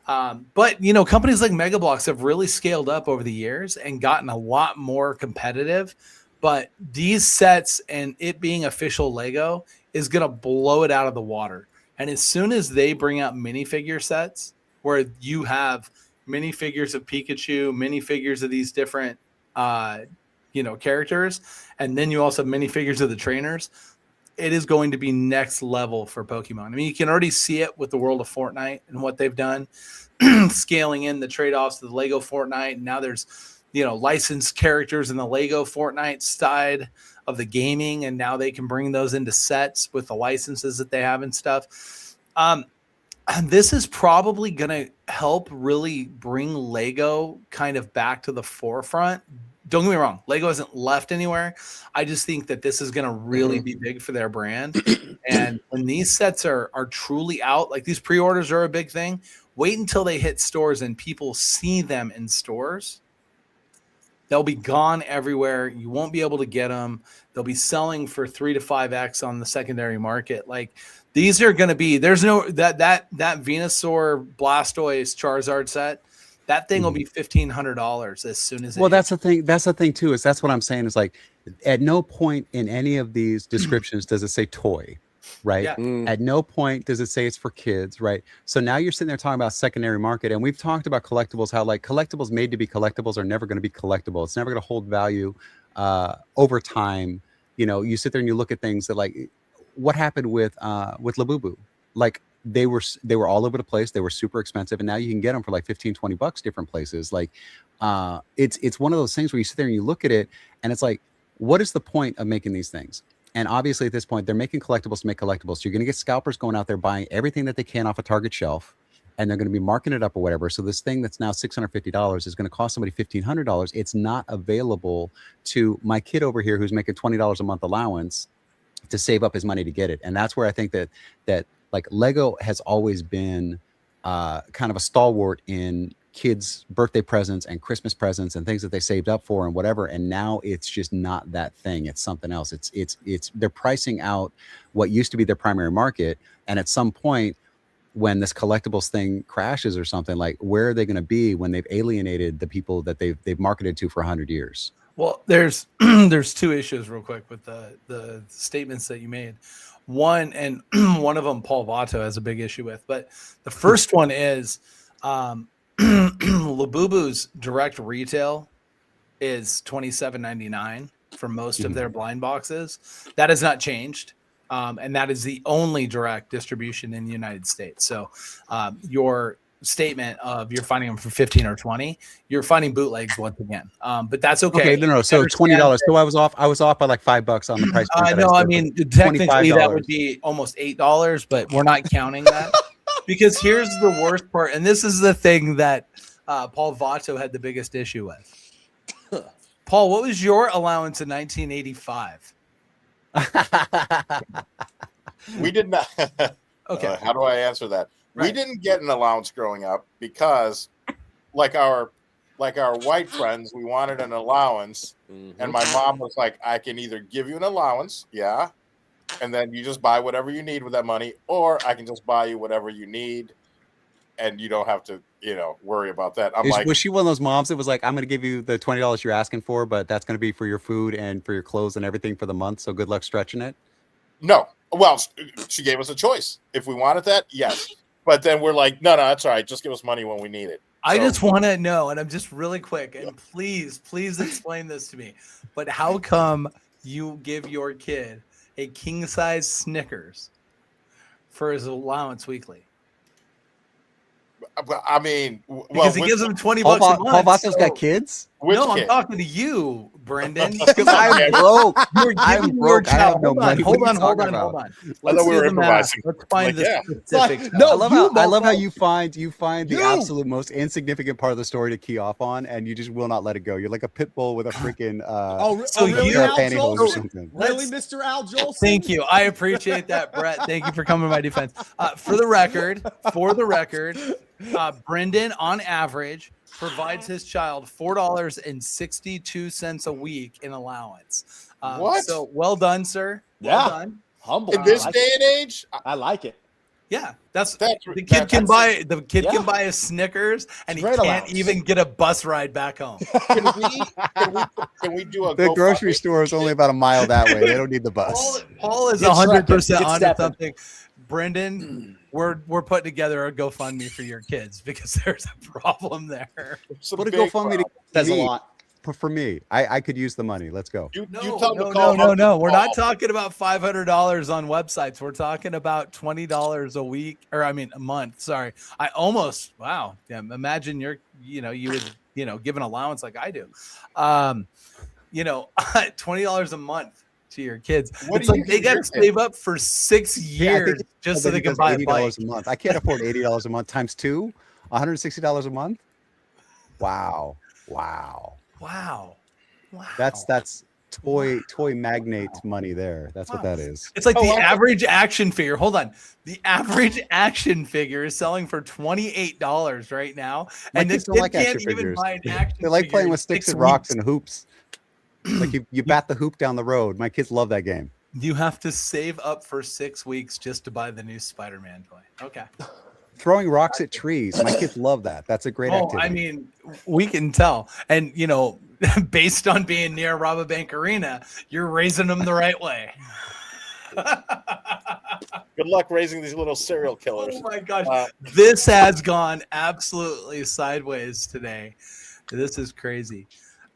But, you know, companies like Mega Bloks have really scaled up over the years and gotten a lot more competitive. But these sets and it being official Lego is going to blow it out of the water. And as soon as they bring out minifigure sets where you have minifigures of Pikachu, minifigures of these different, you know, characters, and then you also have minifigures of the trainers, it is going to be next level for Pokemon. I mean, you can already see it with the world of Fortnite and what they've done, scaling in the trade-offs to the Lego Fortnite. And now there's, you know, licensed characters in the Lego Fortnite side of the gaming, and now they can bring those into sets with the licenses that they have and stuff. And this is probably going to help really bring Lego kind of back to the forefront. Don't get me wrong, Lego hasn't left anywhere. I just think that this is going to really be big for their brand. And when these sets are truly out, like these pre-orders are a big thing. Wait until they hit stores and people see them in stores. They'll be gone everywhere. You won't be able to get them. They'll be selling for 3 to 5x on the secondary market. Like, these are going to be, there's no, that Venusaur Blastoise Charizard set, that thing will be $1,500 as soon as it hits. That's the thing. That's the thing too, is that's what I'm saying, is like, at no point in any of these descriptions does it say toy, right? Yeah. At no point does it say it's for kids, right? So now you're sitting there talking about secondary market, and we've talked about collectibles, how like collectibles made to be collectibles are never going to be collectible. It's never going to hold value over time, you sit there and you look at things that like what happened with Labubu. Like they were all over the place. They were super expensive, and now you can get them for like $15-20 different places. Like it's one of those things where you sit there and you look at it, and it's like, what is the point of making these things? And obviously at this point, they're making collectibles to make collectibles. So you're going to get scalpers going out there buying everything that they can off a Target shelf, and they're going to be marking it up or whatever. So this thing that's now $650 is going to cost somebody $1,500. It's not available to my kid over here who's making $20 a month allowance to save up his money to get it. And that's where I think that like Lego has always been kind of a stalwart in kids' birthday presents and Christmas presents and things that they saved up for and whatever. And now it's just not that thing. It's something else. It's they're pricing out what used to be their primary market. And at some point, when this collectibles thing crashes or something, like where are they going to be when they've alienated the people that they've marketed to for 100 years? Well, there's two issues real quick with the statements that you made. One, and one of them Paul Vato has a big issue with, but the first one is Labubu's direct retail is $27.99 for most of their blind boxes. That has not changed. And that is the only direct distribution in the United States. So your statement of you're finding them for 15 or 20, you're finding bootlegs once again. But that's okay. Okay, no. So $20. So I was off by like $5 on the price. No, I mean technically that would be almost $8, but we're not counting that. Because here's the worst part, and this is the thing that Paul Vato had the biggest issue with. Paul, what was your allowance in 1985? We did not. Okay. How do I answer that? Right. We didn't get an allowance growing up because, like our white friends, we wanted an allowance, and my mom was like, "I can either give you an allowance, yeah, and then you just buy whatever you need with that money, or I can just buy you whatever you need, and you don't have to, worry about that." Was she one of those moms that was like, "I'm going to give you the $20 you're asking for, but that's going to be for your food and for your clothes and everything for the month. So good luck stretching it"? No. Well, she gave us a choice. If we wanted that, yes. But then we're like, no, that's all right. Just give us money when we need it. I just want to know, and I'm just really quick, and please explain this to me. But how come you give your kid a king-size Snickers for his allowance weekly? I mean, because he gives him $20 a month. Paul Vato's got kids? No, I'm talking to you, Brendan. Because I'm broke. I'm broke. I have no money. Hold on. Let's do the math. Let's find the specifics. I love how you find the absolute most insignificant part of the story to key off on, and you just will not let it go. You're like a pit bull with a freaking really, pantyhose or something. Really, Mr. Al Jolson? Thank you. I appreciate that, Brett. Thank you for coming to my defense. For the record, Brendan, on average, provides his child $4.62 a week in allowance. What? So well done, sir. Well done. Humble. In this day and age, I like it. Yeah, the kid can buy a Snickers, and he can't even get a bus ride back home. Can we do the grocery store is only about a mile that way. They don't need the bus. Paul is 100% onto something. Brendan, we're putting together a GoFundMe for your kids because there's a problem there. Put a GoFundMe Says a lot. For me, I could use the money. Let's go. No. We're not talking about $500 on websites. We're talking about $20 a week, or a month. Sorry, wow. Yeah, imagine you would give an allowance like I do. $20 a month to your kids. It's like they got to save up for 6 years just so they can buy $80 a month. I can't afford $80 a month times 2, $160 a month. Wow. That's toy magnate money there. That's what that is. It's like the average action figure. Hold on. The average action figure is selling for $28 right now. And the kid can't even buy an action They like figure playing with sticks and rocks and hoops. Like you bat the hoop down the road. My kids love that game. You have to save up for 6 weeks just to buy the new Spider-Man toy. Okay. Throwing rocks at trees. My kids love that. That's a great activity. We can tell. And, based on being near Rabobank Arena, you're raising them the right way. Good luck raising these little serial killers. Oh, my gosh. This has gone absolutely sideways today. This is crazy.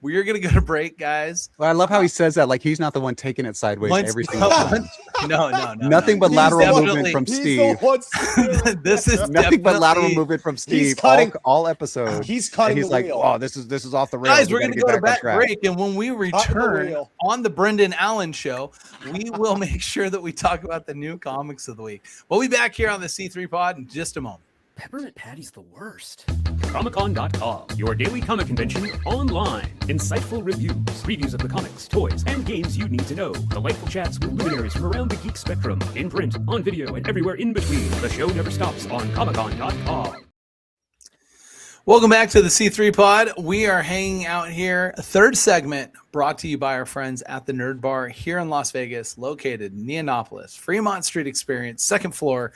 We're gonna go to break, guys. Well, I love how he says that like he's not the one taking it sideways Once- every single time. No. Nothing but He's lateral the one- movement from He's Steve. the one steering. This is Nothing but lateral definitely- movement from Steve. cutting- all episode. He's cutting and he's the like, wheel. "Oh, this is off the rails." Guys, We we're gotta going to get go to back on back track." break, and when we return wheel. on the Brendan Allen Show, we will make sure that we talk about the new comics of the week. We'll be back here on the C3 Pod in just a moment. Peppermint Patty's the worst. Comicon.com, your daily comic convention online. Insightful reviews, previews of the comics, toys, and games you need to know. Delightful chats with luminaries from around the geek spectrum. In print, on video, and everywhere in between. The show never stops on Comicon.com. Welcome back to the C3 Pod. We are hanging out here. A third segment brought to you by our friends at the Nerd Bar here in Las Vegas, located in Neonopolis, Fremont Street Experience, second floor,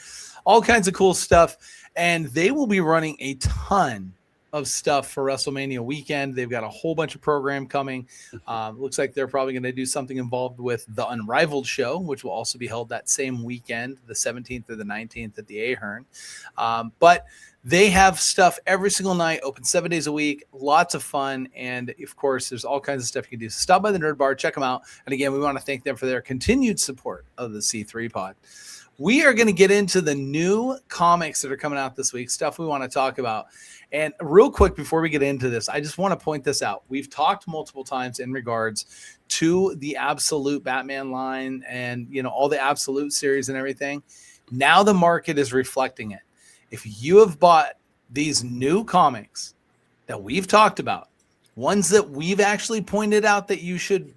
all kinds of cool stuff. And they will be running a ton of stuff for WrestleMania weekend. They've got a whole bunch of program coming. Looks like they're probably going to do something involved with the Unrivaled show, which will also be held that same weekend, the 17th or the 19th at the Ahern. But they have stuff every single night, open 7 days a week, lots of fun. And of course, there's all kinds of stuff you can do. So stop by the Nerd Bar, check them out. And again, we want to thank them for their continued support of the C3 Pod. We are going to get into the new comics that are coming out this week, stuff we want to talk about. And real quick, before we get into this, I just want to point this out. We've talked multiple times in regards to the Absolute Batman line and, all the Absolute series and everything. Now the market is reflecting it. If you have bought these new comics that we've talked about, ones that we've actually pointed out that you should,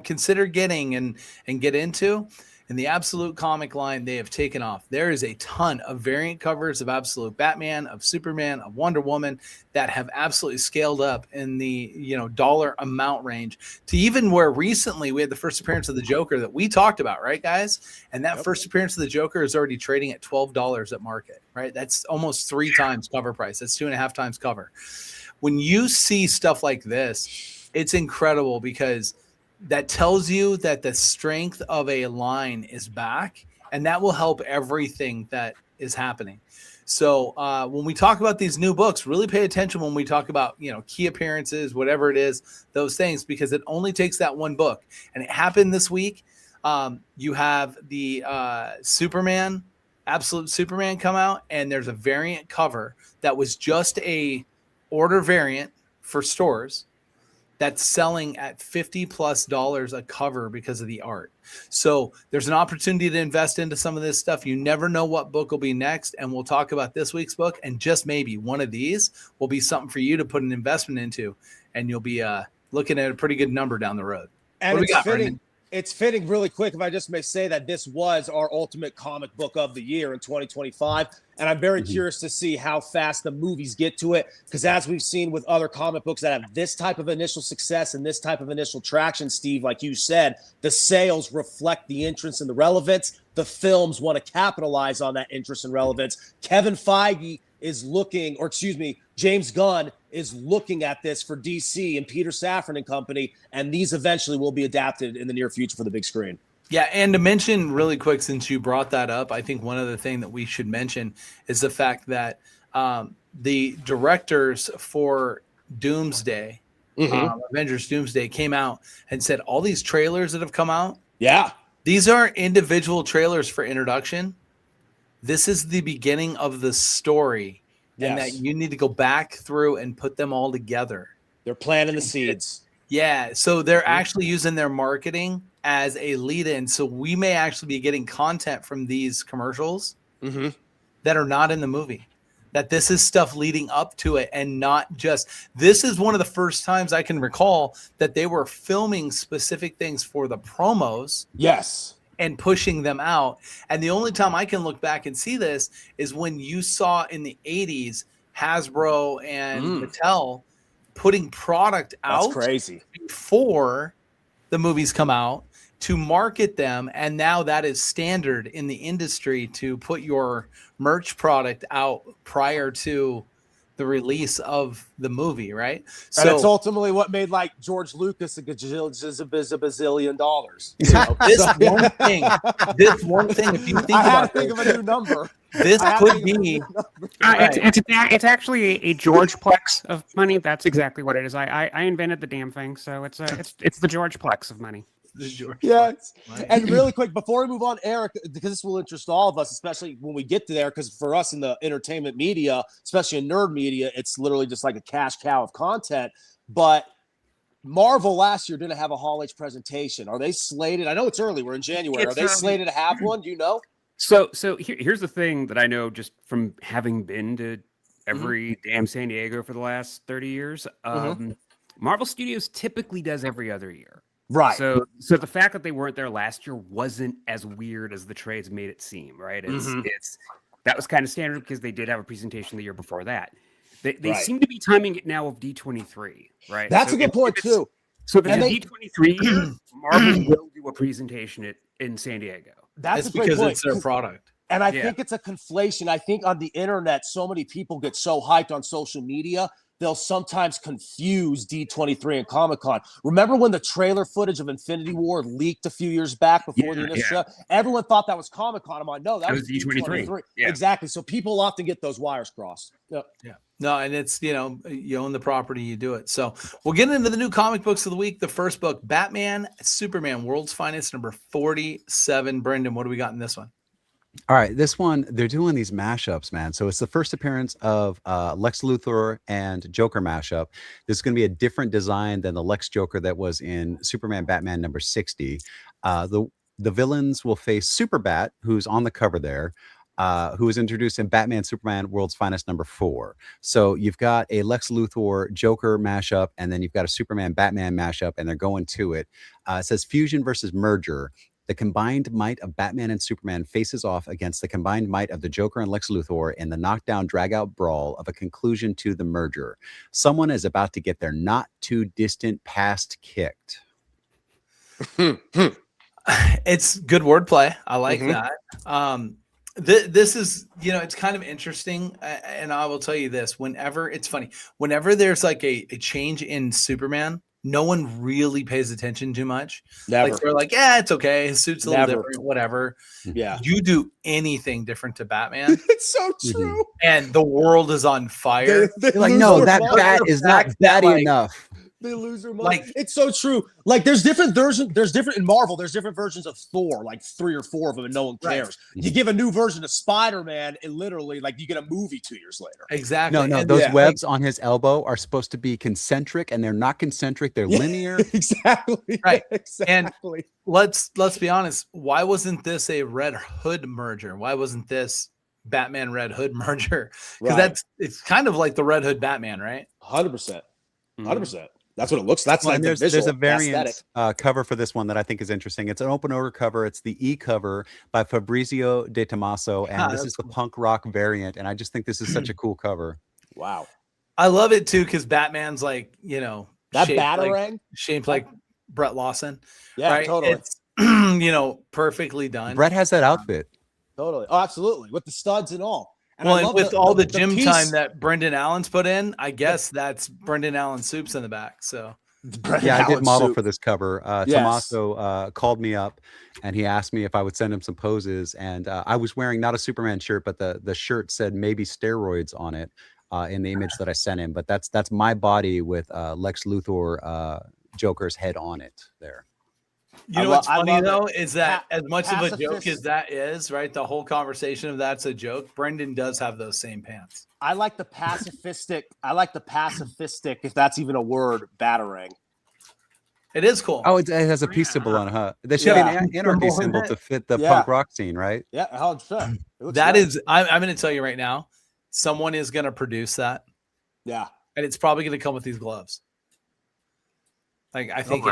consider getting and get into, in the Absolute comic line, they have taken off. There is a ton of variant covers of Absolute Batman, of Superman, of Wonder Woman that have absolutely scaled up in the dollar amount range to even where recently we had the first appearance of the Joker that we talked about, right, guys? And that first appearance of the Joker is already trading at $12 at market, right? That's almost 3 times cover price. That's 2.5 times cover. When you see stuff like this, it's incredible because that tells you that the strength of a line is back, and that will help everything that is happening. So when we talk about these new books, really pay attention when we talk about, key appearances, whatever it is, those things, because it only takes that one book. And it happened this week. You have the Superman, Absolute Superman come out, and there's a variant cover that was just a order variant for stores that's selling at $50+ a cover because of the art. So there's an opportunity to invest into some of this stuff. You never know what book will be next. And we'll talk about this week's book. And just maybe one of these will be something for you to put an investment into. And you'll be looking at a pretty good number down the road. And what do we got, fitting. Brendan? It's fitting really quick, if I just may say, that this was our ultimate comic book of the year in 2025. And I'm very curious to see how fast the movies get to it. Because as we've seen with other comic books that have this type of initial success and this type of initial traction, Steve, like you said, the sales reflect the interest and the relevance. The films want to capitalize on that interest and relevance. Kevin Feige is looking, James Gunn is looking at this for DC and Peter Safran and company, and these eventually will be adapted in the near future for the big screen. Yeah, and to mention really quick, since you brought that up, I think one other thing that we should mention is the fact that the directors for Doomsday, Avengers Doomsday, came out and said all these trailers that have come out, these are individual trailers for introduction. This is the beginning of the story, and that you need to go back through and put them all together. They're planting the seeds. Yeah, so they're actually using their marketing as a lead-in. So we may actually be getting content from these commercials that are not in the movie. That this is stuff leading up to it, and not just. This is one of the first times I can recall that they were filming specific things for the promos. Yes. And pushing them out. And the only time I can look back and see this is when you saw in the 80s Hasbro and Mattel putting product out crazy before the movies come out to market them. And now that is standard in the industry to put your merch product out prior to the release of the movie, right? And it's ultimately what made like George Lucas a bazillion dollars. You know? This one thing, if you think I had about to think of a new number. this could be It's actually a Georgeplex of money. That's exactly what it is. I invented the damn thing, so it's the Georgeplex of money. Yes. And really quick, before we move on, Erik, because this will interest all of us, especially when we get to there, because for us in the entertainment media, especially in nerd media, it's literally just like a cash cow of content. But Marvel last year didn't have a Hall H presentation. Are they slated? I know it's early. We're in January. Are they slated to have one? Do you know? So here's the thing that I know just from having been to every damn San Diego for the last 30 years. Marvel Studios typically does every other year. Right. So the fact that they weren't there last year wasn't as weird as the trades made it seem, right? It's that was kind of standard because they did have a presentation the year before that. They seem to be timing it now of D23, right? That's a good point too. So if it's a D23 year, Marvel will do a presentation in San Diego. That's a great because point. it's their product. And I think it's a conflation. I think on the internet, so many people get so hyped on social media, they'll sometimes confuse D23 and Comic-Con. Remember when the trailer footage of Infinity War leaked a few years back before the initial show? Everyone thought that was Comic-Con. I'm like, no, that was D23. Yeah. Exactly. So people often get those wires crossed. Yep. Yeah. No, and it's, you own the property, you do it. So we'll get into the new comic books of the week. The first book, Batman, Superman, World's Finest, number 47. Brendan, what do we got in this one? All right, this one, they're doing these mashups, man. So it's the first appearance of Lex Luthor and Joker mashup. This is going to be a different design than the Lex Joker that was in Superman Batman number 60. The villains will face Superbat, who's on the cover there, who was introduced in Batman Superman World's Finest number 4. So you've got a Lex Luthor Joker mashup, and then you've got a Superman Batman mashup, and they're going to it. It says fusion versus merger. The combined might of Batman and Superman faces off against the combined might of the Joker and Lex Luthor in the knockdown, drag-out brawl of a conclusion to the merger. Someone is about to get their not-too-distant past kicked. It's good wordplay. I like that. This is, it's kind of interesting. And I will tell you this, it's funny, whenever there's like a change in Superman, no one really pays attention too much. Never. Like they're like, yeah, it's okay. His suit's a little different, whatever. Yeah. You do anything different to Batman. It's so true. And the world is on fire. They're like, no, that bat is not batty enough. They lose their mind. It's so true. Like there's different versions. There's different in Marvel. There's different versions of Thor, like 3 or 4 of them, and no one cares. Right. You give a new version of Spider-Man, and literally, like you get a movie 2 years later. Exactly. No, those webs on his elbow are supposed to be concentric, and they're not concentric. They're linear. Exactly. Right. Exactly. And let's be honest. Why wasn't this a Red Hood merger? Why wasn't this Batman Red Hood merger? Because it's kind of like the Red Hood Batman, right? 100%. 100%. That's what it looks. That's like there's a variant cover for this one that I think is interesting. It's an open order cover. It's the cover by Fabrizio De Tomaso, and this is the punk rock variant. And I just think this is such a cool cover. Wow, I love it too because Batman's like that batarang shaped like Brett Lawson. Yeah, right? totally. It's perfectly done. Brett has that outfit. Totally. Oh, absolutely, with the studs and all. And with all the gym time that Brendan Allen's put in, I guess that's Brendan Allen Soups in the back. So I did model for this cover. Tomaso called me up and he asked me if I would send him some poses. And I was wearing not a Superman shirt, but the shirt said maybe steroids on it in the image that I sent him. But that's my body with Lex Luthor Joker's head on it there. You know what's funny though is that as much of a joke as that is, right? The whole conversation of that's a joke. Brendan does have those same pants. I like the pacifistic. If that's even a word, batarang. It is cool. Oh, it has a peace symbol on it, huh? There should be an anarchy symbol to fit the punk rock scene, right? Yeah, 100%. That is, I'm going to tell you right now, someone is going to produce that. Yeah. And it's probably going to come with these gloves. Like, I think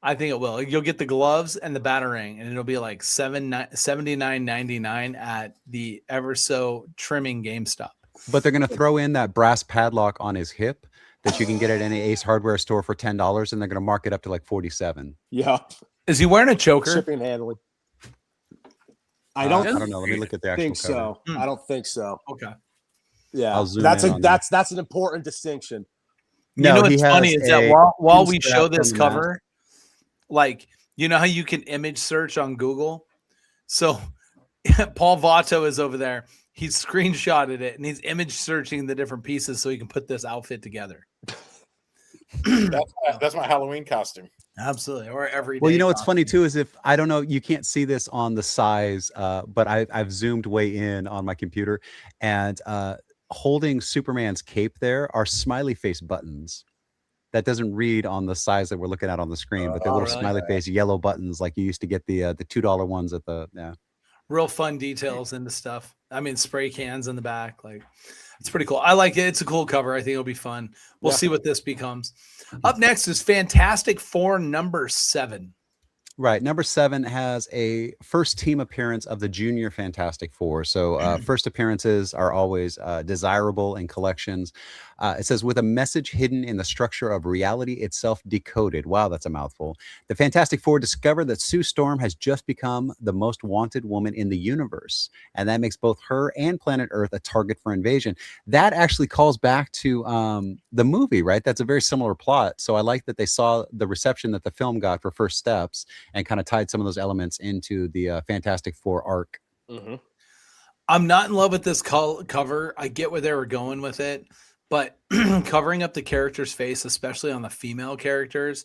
I think it will. You'll get the gloves and the batarang, and it'll be like $79.99 at the ever so trimming GameStop. But they're going to throw in that brass padlock on his hip that you can get at any Ace Hardware store for $10, and they're going to mark it up to like $47. Yeah. Is he wearing a choker? Shipping and handling. I don't know. Let me look at the actual think cover. so. I don't think so. Okay. Yeah, I'll zoom that's in on that. that's an important distinction. No, you know he what's has funny is that a while pin we strap show from this the mask. cover, like you know how you can image search on Google. So Paul Vato is over there. He's screenshotted it and he's image searching the different pieces so he can put this outfit together. That's my Halloween costume. Absolutely, or every day. Well, you know what's funny too is if I don't know, you can't see this on the size, but I've zoomed way in on my computer, and holding Superman's cape there are smiley face buttons. That doesn't read on the size that we're looking at on the screen, but they're little really? smiley face yellow buttons like you used to get the $2 ones at the Real fun details into stuff. I mean, spray cans in the back. Like, it's pretty cool. I like it. It's a cool cover. I think it'll be fun. We'll see what this becomes. Up next is Fantastic Four #7. Right. Number 7 has a first team appearance of the Junior Fantastic Four. So first appearances are always desirable in collections. It says, with a message hidden in the structure of reality itself decoded. Wow, that's a mouthful. The Fantastic Four discover that Sue Storm has just become the most wanted woman in the universe. And that makes both her and planet Earth a target for invasion. That actually calls back to the movie, right? That's a very similar plot. So I like that they saw the reception that the film got for First Steps and kind of tied some of those elements into the Fantastic Four arc. Mm-hmm. I'm not in love with this cover. I get where they were going with it, but covering up the character's face, especially on the female characters,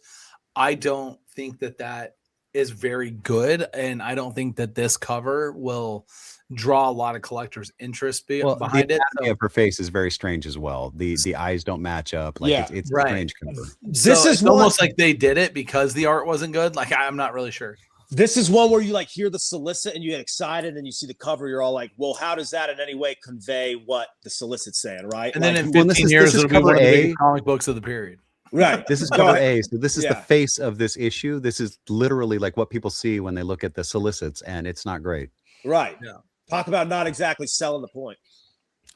I don't think that is very good. And I don't think that this cover will draw a lot of collectors' interest behind it. The anatomy of her face is very strange as well. The eyes don't match up. Like it's a strange cover. This is almost like they did it because the art wasn't good. Like, I'm not really sure. This is one where you like hear the solicit and you get excited and you see the cover. You're all like, well, how does that in any way convey what the solicit's saying, right? And like, then in 15 years, it'll be one of the biggest comic books of the period. Right. This is cover A. So this is the face of this issue. This is literally like what people see when they look at the solicits, and it's not great. Right. Yeah. Talk about not exactly selling the point.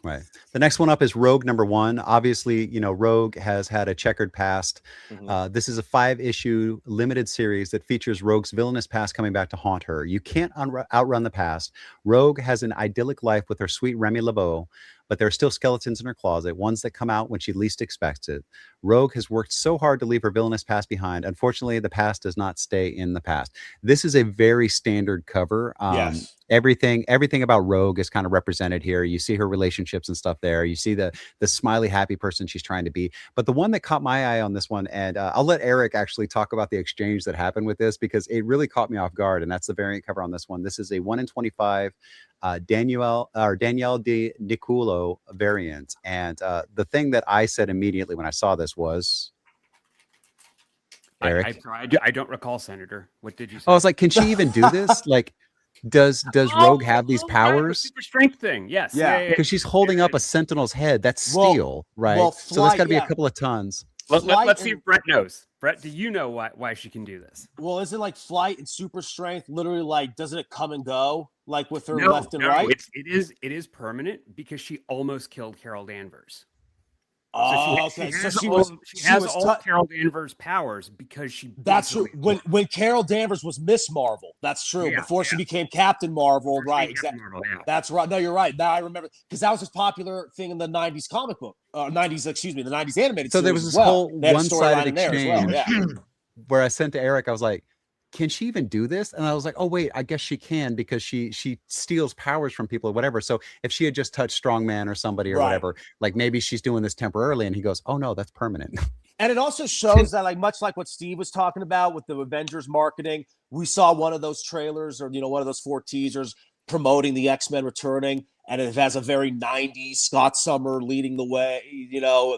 Right. The next one up is Rogue #1. Obviously, you know, Rogue has had a checkered past. Mm-hmm. This is a 5-issue limited series that features Rogue's villainous past coming back to haunt her. You can't outrun the past. Rogue has an idyllic life with her sweet Remy LeBeau, but there are still skeletons in her closet, ones that come out when she least expects it. Rogue has worked so hard to leave her villainous past behind. Unfortunately, the past does not stay in the past. This is a very standard cover. Yes. Everything about Rogue is kind of represented here. You see her relationships and stuff there. You see the smiley, happy person she's trying to be. But the one that caught my eye on this one, and I'll let Erik actually talk about the exchange that happened with this because it really caught me off guard. And that's the variant cover on this one. This is a 1 in 25 Danielle Di Niculo variant. And the thing that I said immediately when I saw this was, Erik, I don't recall, Senator. What did you say? I was like, can she even do this? Like, does Rogue have these powers? Super strength thing. Yes. Yeah. Because she's holding up a Sentinel's head. That's steel, right? Well, so that's got to be a couple of tons. Let's see if Brett knows. Brett, do you know why she can do this? Well, isn't like flight and super strength literally like doesn't it come and go like with her left and right? It is permanent because she almost killed Carol Danvers. Oh, so she has all Carol Danvers' powers because she. That's true. When Carol Danvers was Miss Marvel, that's true. Yeah, before she became Captain Marvel, right? Exactly. That's right. No, you're right. Now I remember because that was a popular thing in the '90s comic book, the '90s animated. So there was this whole one-sided exchange where I sent to Erik. I was like, can she even do this? And I was like, oh wait, I guess she can because she steals powers from people or whatever. So if she had just touched Strongman or somebody or whatever, like maybe she's doing this temporarily. And he goes, oh no, that's permanent. And it also shows that, like, much like what Steve was talking about with the Avengers marketing, we saw one of those trailers or one of those 4 teasers promoting the X-Men returning, and it has a very 90s Scott Summer leading the way.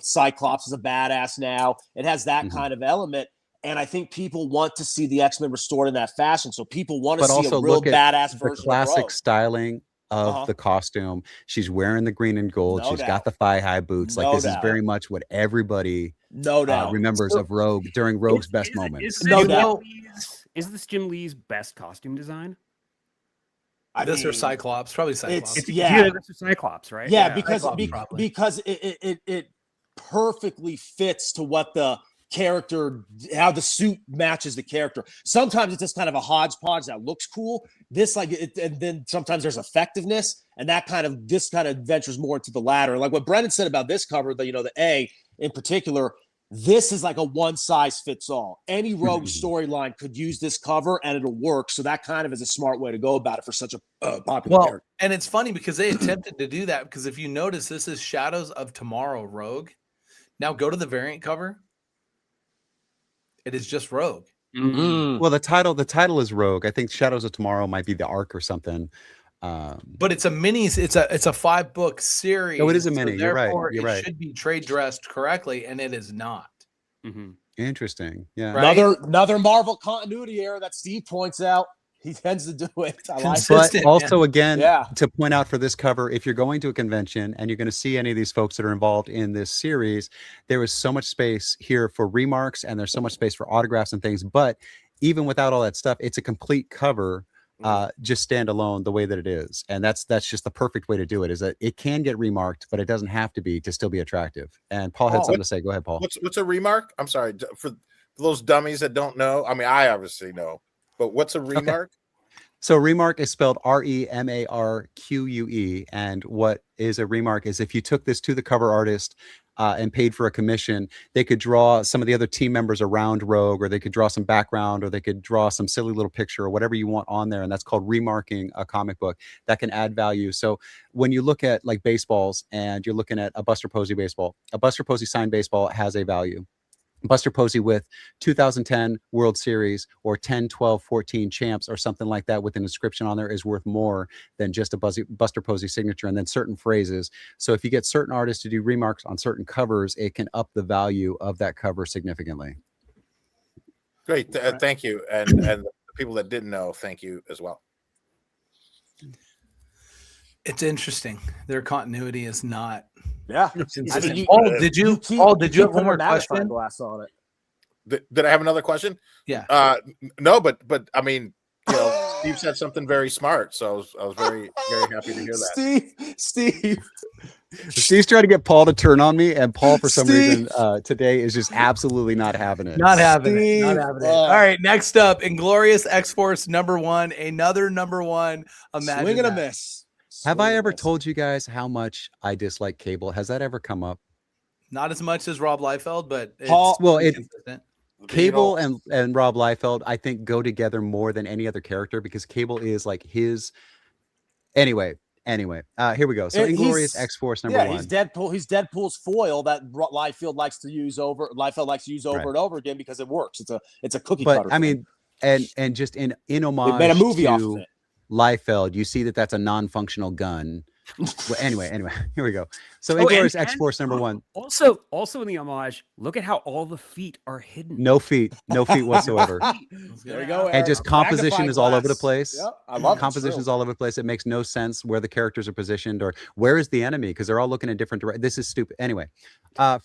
Cyclops is a badass now. It has that kind of element. And I think people want to see the X-Men restored in that fashion. So people want to see a real badass version of classic styling of the costume. She's wearing the green and gold. She's got the thigh-high boots. Like this is very much what everybody remembers of Rogue during Rogue's best moments. Is this Jim Lee's best costume design? This or Cyclops? Probably Cyclops. This is Cyclops, right? Yeah, because it perfectly fits to what the character, how the suit matches the character. Sometimes it's just kind of a hodgepodge that looks cool. This and then sometimes there's effectiveness, and this kind of ventures more into the latter. Like what Brendan said about this cover, the A in particular, this is like a one size fits all. Any Rogue storyline could use this cover and it'll work. So that kind of is a smart way to go about it for such a popular character. And it's funny because they attempted to do that, because if you notice, this is Shadows of Tomorrow Rogue. Now go to the variant cover. It is just Rogue. Well, the title is Rogue. I think Shadows of Tomorrow might be the arc or something. But it's a mini. It's a 5-book series. Oh, it is a mini. So You're right. You're right. It should be trade dressed correctly, and it is not. Interesting. Yeah. Right? Another Marvel continuity error that Steve points out. He tends to do it. I like But also, again, Yeah. to point out for this cover, if you're going to a convention and you're going to see any of these folks that are involved in this series, there is so much space here for remarks, and there's so much space for autographs and things. But even without all that stuff, it's a complete cover, just standalone the way that it is. And that's just the perfect way to do it, is that it can get remarked, but it doesn't have to be to still be attractive. And Paul had something to say. Go ahead, Paul. What's a remark? I'm sorry, for those dummies that don't know. I mean, I obviously know. But what's a remark? Okay. So remark is spelled REMARQUE. And what is a remark is if you took this to the cover artist and paid for a commission, they could draw some of the other team members around Rogue, or they could draw some background, or they could draw some silly little picture or whatever you want on there. And that's called remarking a comic book. That can add value. So when you look at like baseballs and you're looking at a Buster Posey baseball, a Buster Posey signed baseball has a value. Buster Posey with 2010 World Series or 10, 12, 14 champs or something like that with an inscription on there is worth more than just a Buster Posey signature, and then certain phrases. So if you get certain artists to do remarks on certain covers, it can up the value of that cover significantly. Great. Thank you. And the people that didn't know, thank you as well. It's interesting. Their continuity is not. Yeah. Consistent. Did you have one more question? Glass on it. Did I have another question? Yeah. No, but I mean, Steve said something very smart, so I was very, very happy to hear that. Steve's trying to get Paul to turn on me, and Paul, for some reason, today is just absolutely not having it. Not having it. All right, next up, Inglorious X-Force #1, another #1. Imagine Swing and a that. miss. Have I ever told you guys how much I dislike Cable? Has that ever come up? Not as much as Rob Liefeld, but consistent. Cable and Rob Liefeld, I think, go together more than any other character, because Cable is like his. Anyway, here we go. So Inglorious X-Force #1. He's Deadpool. He's Deadpool's foil that Liefeld likes to use over and over again because it works. It's a cookie cutter. But I mean, and just in homage, they made a movie off of it. Liefeld, you see that's a non-functional gun. Well, anyway, here we go. So Inglorious X-Force #1. Also in the homage, look at how all the feet are hidden. No feet whatsoever. There we go. And just composition is all over the place. Yep, I love it. Composition is all over the place. It makes no sense where the characters are positioned or where is the enemy, because they're all looking in different directions. This is stupid. Anyway,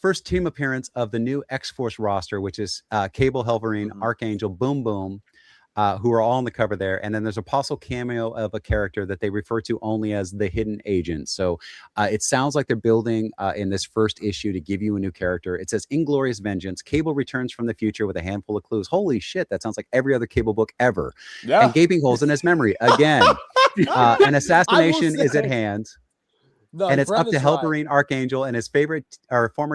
first team appearance of the new X-Force roster, which is Cable, Helverine, Archangel, Boom Boom, who are all on the cover there. And then there's a possible cameo of a character that they refer to only as the hidden agent. So it sounds like they're building in this first issue to give you a new character. It says Inglorious Vengeance. Cable returns from the future with a handful of clues. Holy shit, that sounds like every other Cable book ever. Yeah. And gaping holes in his memory again. An assassination is at hand. No, and it's up to Helverine, Archangel, and his former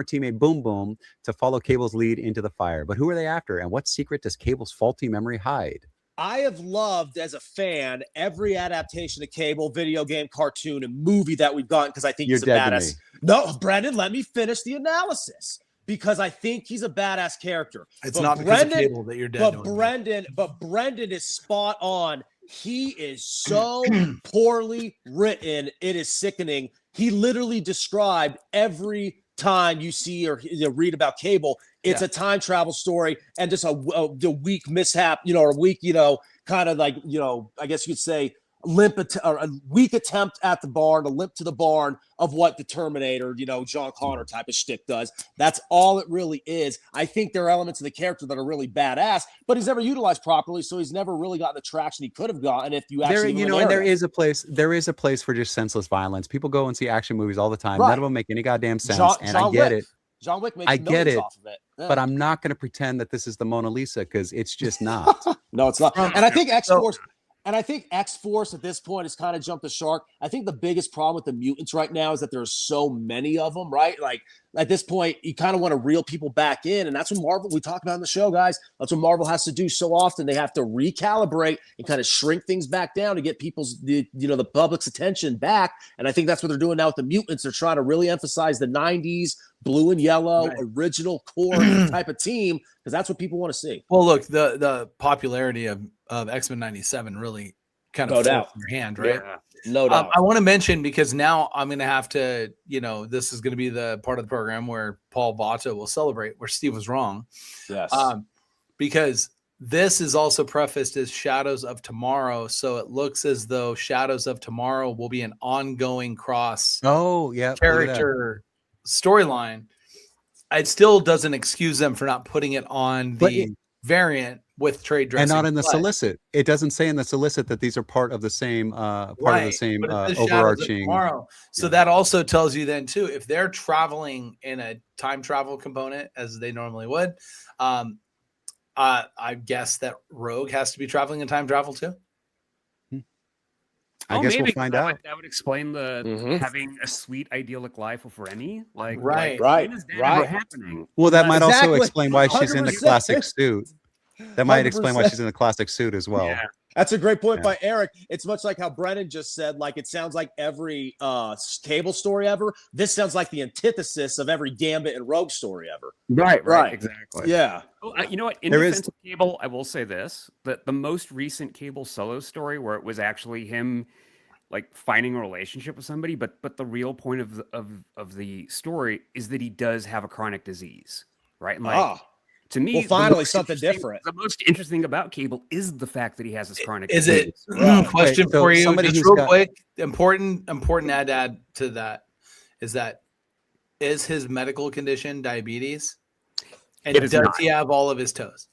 teammate Boom Boom to follow Cable's lead into the fire. But who are they after, and what secret does Cable's faulty memory hide? I have loved, as a fan, every adaptation of Cable, video game, cartoon, and movie that we've gotten, because I think he's a badass. No, Brendan, let me finish the analysis, because I think he's a badass character. It's not because of Cable that you're dead. But Brendan is spot on. He is so poorly written. It is sickening. He literally described every time you see or read about Cable, it's a time travel story and just a weak mishap, or a weak, kind of like, I guess you could say or a weak attempt at the barn, a limp to the barn of what the Terminator, John Connor type of shtick does. That's all it really is. I think there are elements of the character that are really badass, but he's never utilized properly, so he's never really gotten the traction he could have gotten if you actually and there is a place for just senseless violence. People go and see action movies all the time. Right. None of them make any goddamn sense. I get it. John Wick makes I get millions it, off of it. Yeah. but I'm not going to pretend that this is the Mona Lisa because it's just not. No, it's not. And I think So- X-Force at this point has kind of jumped the shark. I think the biggest problem with the mutants right now is that there's so many of them, right? Like at this point, you kind of want to reel people back in. And that's what Marvel, we talk about in the show, guys. That's what Marvel has to do so often. They have to recalibrate and kind of shrink things back down to get the public's attention back. And I think that's what they're doing now with the mutants. They're trying to really emphasize the 90s blue and yellow original core type of team because that's what people want to see. Well, look, the popularity of X-Men 97 really kind of No forced doubt. your hand, right? Yeah. No doubt. I want to mention because now I'm going to have to, this is going to be the part of the program where Paul Vato will celebrate where Steve was wrong. Yes. Because this is also prefaced as Shadows of Tomorrow. So it looks as though Shadows of Tomorrow will be an ongoing cross Oh, yeah. character storyline. It still doesn't excuse them for not putting it on the variant with trade dressing. And not in the solicit. It doesn't say in the solicit that these are part of the same of the same but it says Shadows of overarching. Tomorrow. So that also tells you then too, if they're traveling in a time travel component as they normally would, I guess that Rogue has to be traveling in time travel too. I guess we'll find out. That would explain the having a sweet idyllic life with Remy. Right. When is that ever happening? Well, that might also Exactly. explain why she's in the 100%. classic suit. That might explain why 100%. she's in the classic suit as well. Yeah. That's a great point by Eric. It's much like how Brennan just said, like it sounds like every cable story ever. This sounds like the antithesis of every Gambit and Rogue story ever. Right. Exactly. Yeah. Oh, you know what? In There defense of Cable, I will say this: that the most recent Cable solo story, where it was actually him, like finding a relationship with somebody, but the real point of the story is that he does have a chronic disease, right? And to me, Well, finally something different. The most interesting about Cable is the fact that he has this chronic Is disease. it question Wait, so for you? somebody Just who's real got- quick, important add to that is his medical condition diabetes, and It is does not. he have all of his toes?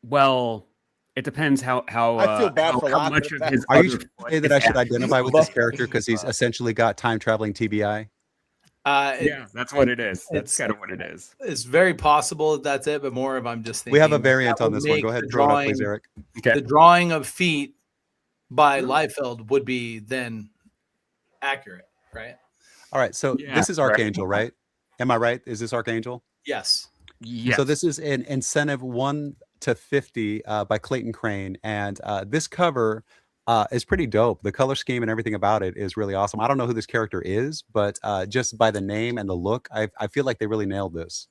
Well, it depends how I feel bad for how laughing much at of that. his Are you other trying to foot say that is I should active. identify with this character because he's essentially got time traveling TBI? Yeah, that's what it is. That's it's- kind of what it is. It's very possible that that's it, but more of I'm just thinking We have a that variant on would this one. make Go ahead the and throw it up, please, drawing- Eric. Okay. The drawing of feet by Liefeld would be then accurate, right? All right, so Yeah, this is right. Archangel, right? Am I right? Is this Archangel? Yes. Yes. So this is an incentive 1 to 50 by Clayton Crane, and this cover is pretty dope. The color scheme and everything about it is really awesome. I don't know who this character is, but just by the name and the look, I feel like they really nailed this.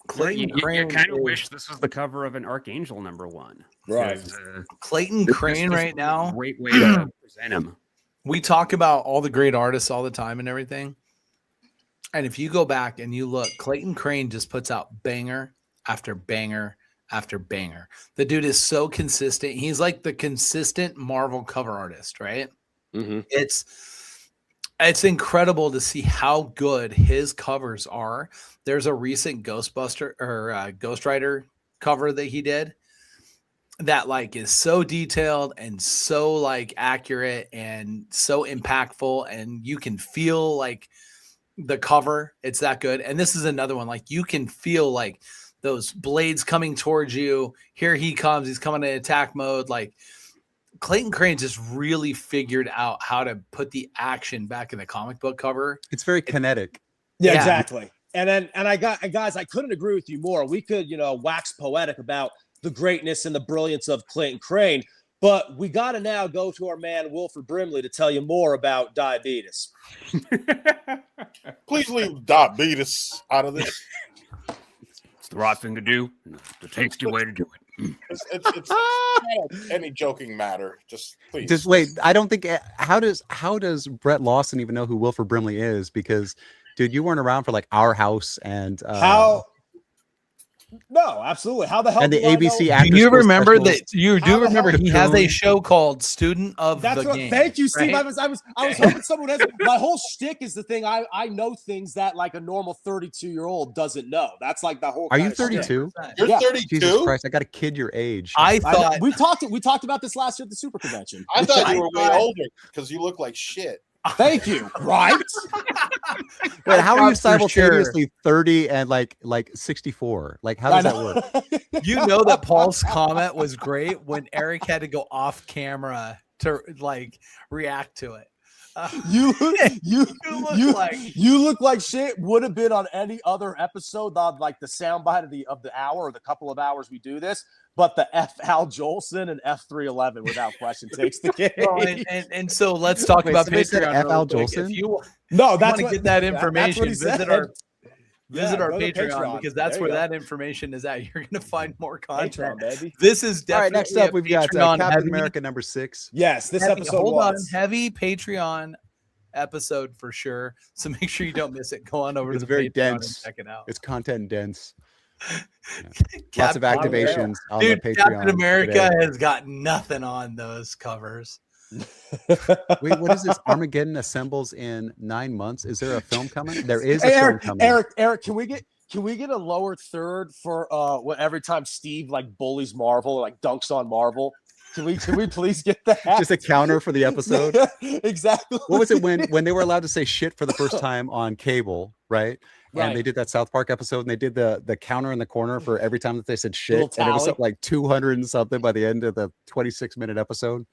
Clayton you Crane kind of is- wish this was the cover of an Archangel #1. Right. 'Cause, Clayton this Crane is right now. a great way to present him. We talk about all the great artists all the time and everything. And if you go back and you look, Clayton Crane just puts out banger after banger after banger. The dude is so consistent. He's like the consistent Marvel cover artist, right? Mm-hmm. It's incredible to see how good his covers are. There's a recent Ghostbuster or Ghost Rider cover that he did that like is so detailed and so like accurate and so impactful, and you can feel like the cover, it's that good. And this is another one, like you can feel like those blades coming towards you. Here he comes, he's coming in attack mode. Like Clayton Crane just really figured out how to put the action back in the comic book cover. It's very kinetic. Yeah, Yeah. exactly. And guys, I couldn't agree with you more. We could, wax poetic about the greatness and the brilliance of Clayton Crane, but we got to now go to our man Wilford Brimley to tell you more about diabetes. Please leave diabetes out of this. It's the right thing to do, and the tasty way to do it. It's not any joking matter. Just please. Just wait. I don't think. How does Brett Lawson even know who Wilford Brimley is? Because, dude, you weren't around for like Our House and How? No, absolutely. How the hell and the do I ABC know? actors. Do you School remember specials. that? You How do the remember hell- he has a Cocoon. show called Student of That's the what. Game. Thank you, Steve. right? I was hoping someone has. My whole shtick is the thing. I know things that like a normal 32-year-old doesn't know. That's like the whole. Are you kind of shtick. 32? You're Yeah. 32. Jesus Christ! I got to kid your age. I I know. thought We talked about this last year at the Super Convention. I thought you were way I- older because you look like shit. Thank you. Right? Wait, how are you thought for sure. simultaneously 30 and like 64? Like, how does that work? You know that Paul's comment was great when Erik had to go off camera to like react to it. You You look like shit would have been on any other episode, not like the soundbite of the hour or the couple of hours we do this, but the F. Al Jolson and F311 without question takes the game. Well, and so let's talk Wait, about somebody said Patreon. F. real Al quick. Jolson? If you No, want to get that information, he said. visit our Yeah, our go to Patreon, Patreon. because that's There where you go. that information is at. You're going to find more content. Patreon, baby. This is All right, definitely next up, a we've got Patreon Captain heavy- America number 6. Yes, this heavy- episode hold was. on, heavy Patreon episode for sure. So make sure you don't miss it. Go on over It's to the very Patreon dense. and check it out. It's content dense. Lots Captain of activations on Dude, the Patreon. Captain America today. has got nothing on those covers. Wait, what is this? Armageddon assembles in 9 months. Is there a film coming? There is a Hey, film coming. Erik, can we get a lower third for what every time Steve like bullies Marvel or like dunks on Marvel? Can we please get that? Just a counter for the episode. Exactly. What was it when they were allowed to say shit for the first time on cable, right? And they did that South Park episode, and they did the counter in the corner for every time that they said shit, Little and it was tally. something like 200 and something by the end of the 26-minute episode.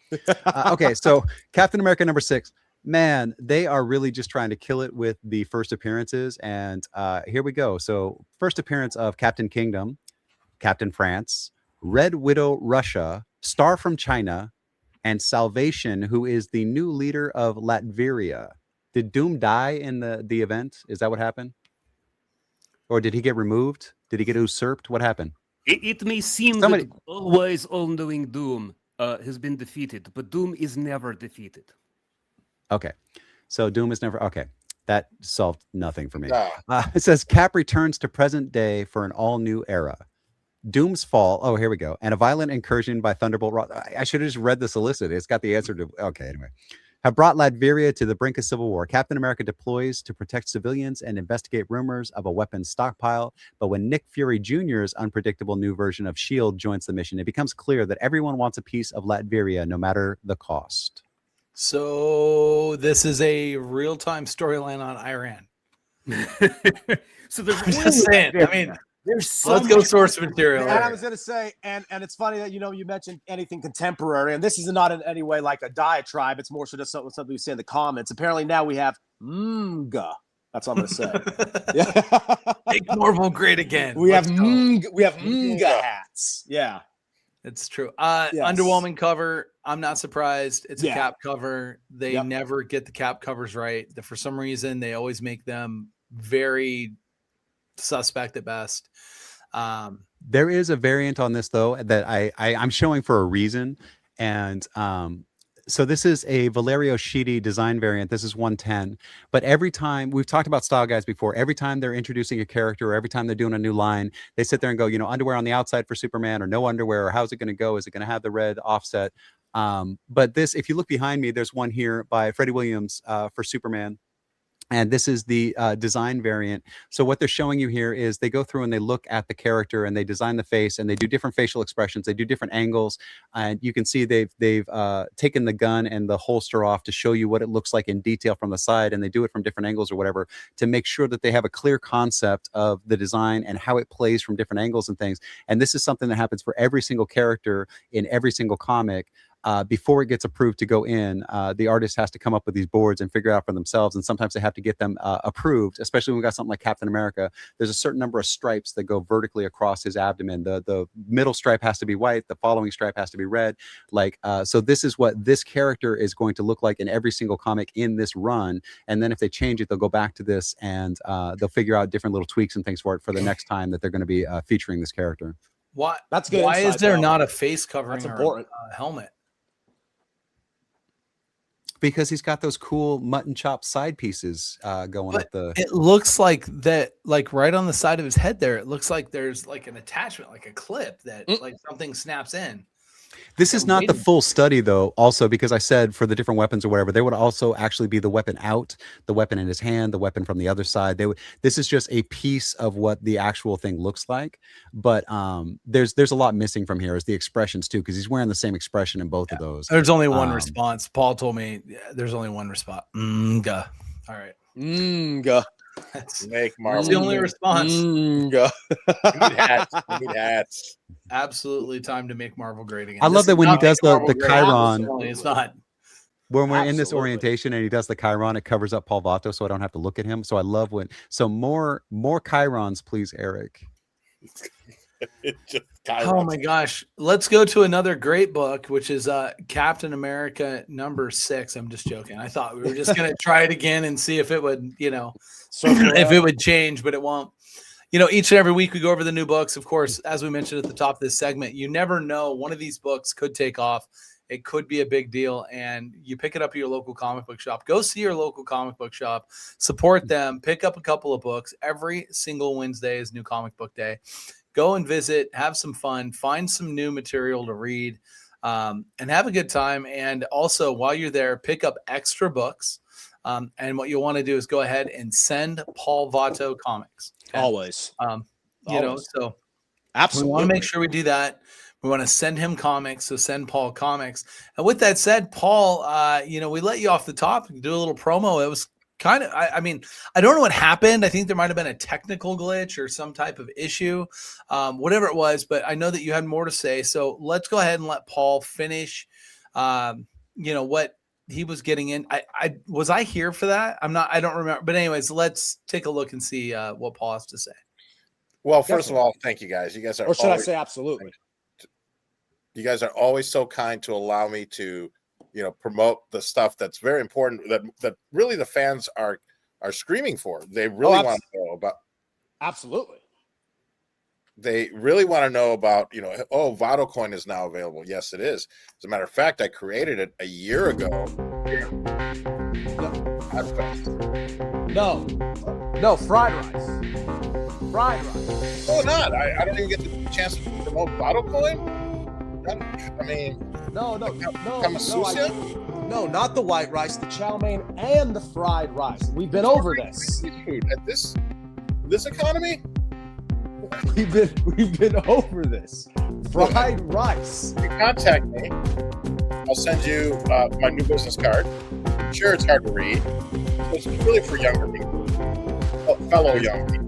Okay, so Captain America number 6. Man, they are really just trying to kill it with the first appearances, and here we go. So first appearance of Captain Kingdom, Captain France, Red Widow Russia, Star from China, and Salvation, who is the new leader of Latveria. Did Doom die in the event? Is that what happened? Or did he get removed? Did he get usurped? What happened? It may seem Somebody- that always all-knowing Doom has been defeated, but Doom is never defeated. Okay. So Doom is never... Okay. That solved nothing for me. No. It says Cap returns to present day for an all-new era. Doom's fall. Oh, here we go. And a violent incursion by Thunderbolt Ross. I should have just read the solicit. It's got the answer to... Okay, anyway. Have brought Latveria to the brink of civil war. Captain America deploys to protect civilians and investigate rumors of a weapons stockpile. But when Nick Fury Jr.'s unpredictable new version of S.H.I.E.L.D. joins the mission, it becomes clear that everyone wants a piece of Latveria, no matter the cost. So this is a real-time storyline on Iran. So there's I'm just saying. I mean, there's so let's go much- source material. And I here. was gonna say, and it's funny that you mentioned anything contemporary, and this is not in any way like a diatribe. It's more so just something we say in the comments. Apparently now we have mga. That's what I'm gonna say. Yeah. Make Marvel great again. we have Let's go. mga hats. Yeah. It's true. Yes. Underwhelming cover. I'm not surprised. It's a Yeah. cap cover. They Yep. never get the cap covers right. For some reason, they always make them very suspect at best. There is a variant on this though that I'm showing for a reason, and so this is a Valerio Schiti design variant. This is 110. But every time we've talked about style guys before, every time they're introducing a character or every time they're doing a new line, they sit there and go, underwear on the outside for Superman or no underwear, or how's it going to go? Is it going to have the red offset? But this, if you look behind me, there's one here by Freddie Williams for Superman. And this is the design variant. So what they're showing you here is they go through and they look at the character and they design the face and they do different facial expressions. They do different angles, and you can see they've taken the gun and the holster off to show you what it looks like in detail from the side, and they do it from different angles or whatever to make sure that they have a clear concept of the design and how it plays from different angles and things. And this is something that happens for every single character in every single comic. Before it gets approved to go in, the artist has to come up with these boards and figure it out for themselves. And sometimes they have to get them approved, especially when we got something like Captain America. There's a certain number of stripes that go vertically across his abdomen. The middle stripe has to be white. The following stripe has to be red. So this is what this character is going to look like in every single comic in this run. And then if they change it, they'll go back to this and they'll figure out different little tweaks and things for it for the next time that they're going to be featuring this character. Why? That's good. Why is insight, there though. not a face covering That's or important. a helmet? Because he's got those cool mutton chop side pieces going But up the... It looks like that, like right on the side of his head there. It looks like there's like an attachment, like a clip that like something snaps in. This is not the full study, though, also, because I said for the different weapons or whatever, there would also actually be the weapon out, the weapon in his hand, the weapon from the other side. This is just a piece of what the actual thing looks like. But there's a lot missing from here, is the expressions, too, because he's wearing the same expression in both of those. There's only one response. Paul told me there's only one response. All right. Make Marvel. That's the only response. We need hats. We need hats. Absolutely time to make Marvel great again. I love that when he does the great. Chiron. It's not. When we're in this orientation and he does the Chiron, it covers up Paul Vato, so I don't have to look at him. So I love when. So more Chirons, please, Erik. Oh my gosh. Let's go to another great book, which is Captain America #6. I'm just joking. I thought we were just going to try it again and see if it would, if it would change, but it won't. Each and every week we go over the new books. Of course, as we mentioned at the top of this segment, you never know. One of these books could take off. It could be a big deal, and you pick it up at your local comic book shop. Go see your local comic book shop. Support them. Pick up a couple of books. Every single Wednesday is New Comic Book Day. Go and visit, have some fun, find some new material to read, and have a good time. And also, while you're there, pick up extra books. And what you'll want to do is go ahead and send Paul Vato comics. Okay? Always. So absolutely. We want to make sure we do that. We want to send him comics, so send Paul comics. And with that said, Paul, we let you off the top and do a little promo. It was kind of, I don't know what happened. I think there might have been a technical glitch or some type of issue, whatever it was, but I know that you had more to say. So let's go ahead and let Paul finish, what he was getting in. Was I here for that? I don't remember, but anyways, let's take a look and see what Paul has to say. Well, first of all, thank you guys. You guys are, or should I say absolutely? You guys are always so kind to allow me to, promote the stuff that's very important that really the fans are screaming for. They really want to know about. Absolutely. They really want to know about, Vato coin is now available. Yes, it is. As a matter of fact, I created it a year ago. No, fried rice. Fried rice. Oh, not. I don't even get the chance to promote Vato coin. No, not the white rice, the chow mein, and the fried rice. We've been over this. At this economy, we've been over this. Fried rice. You contact me. I'll send you my new business card. Sure, it's hard to read. It's really for younger people, fellow young people.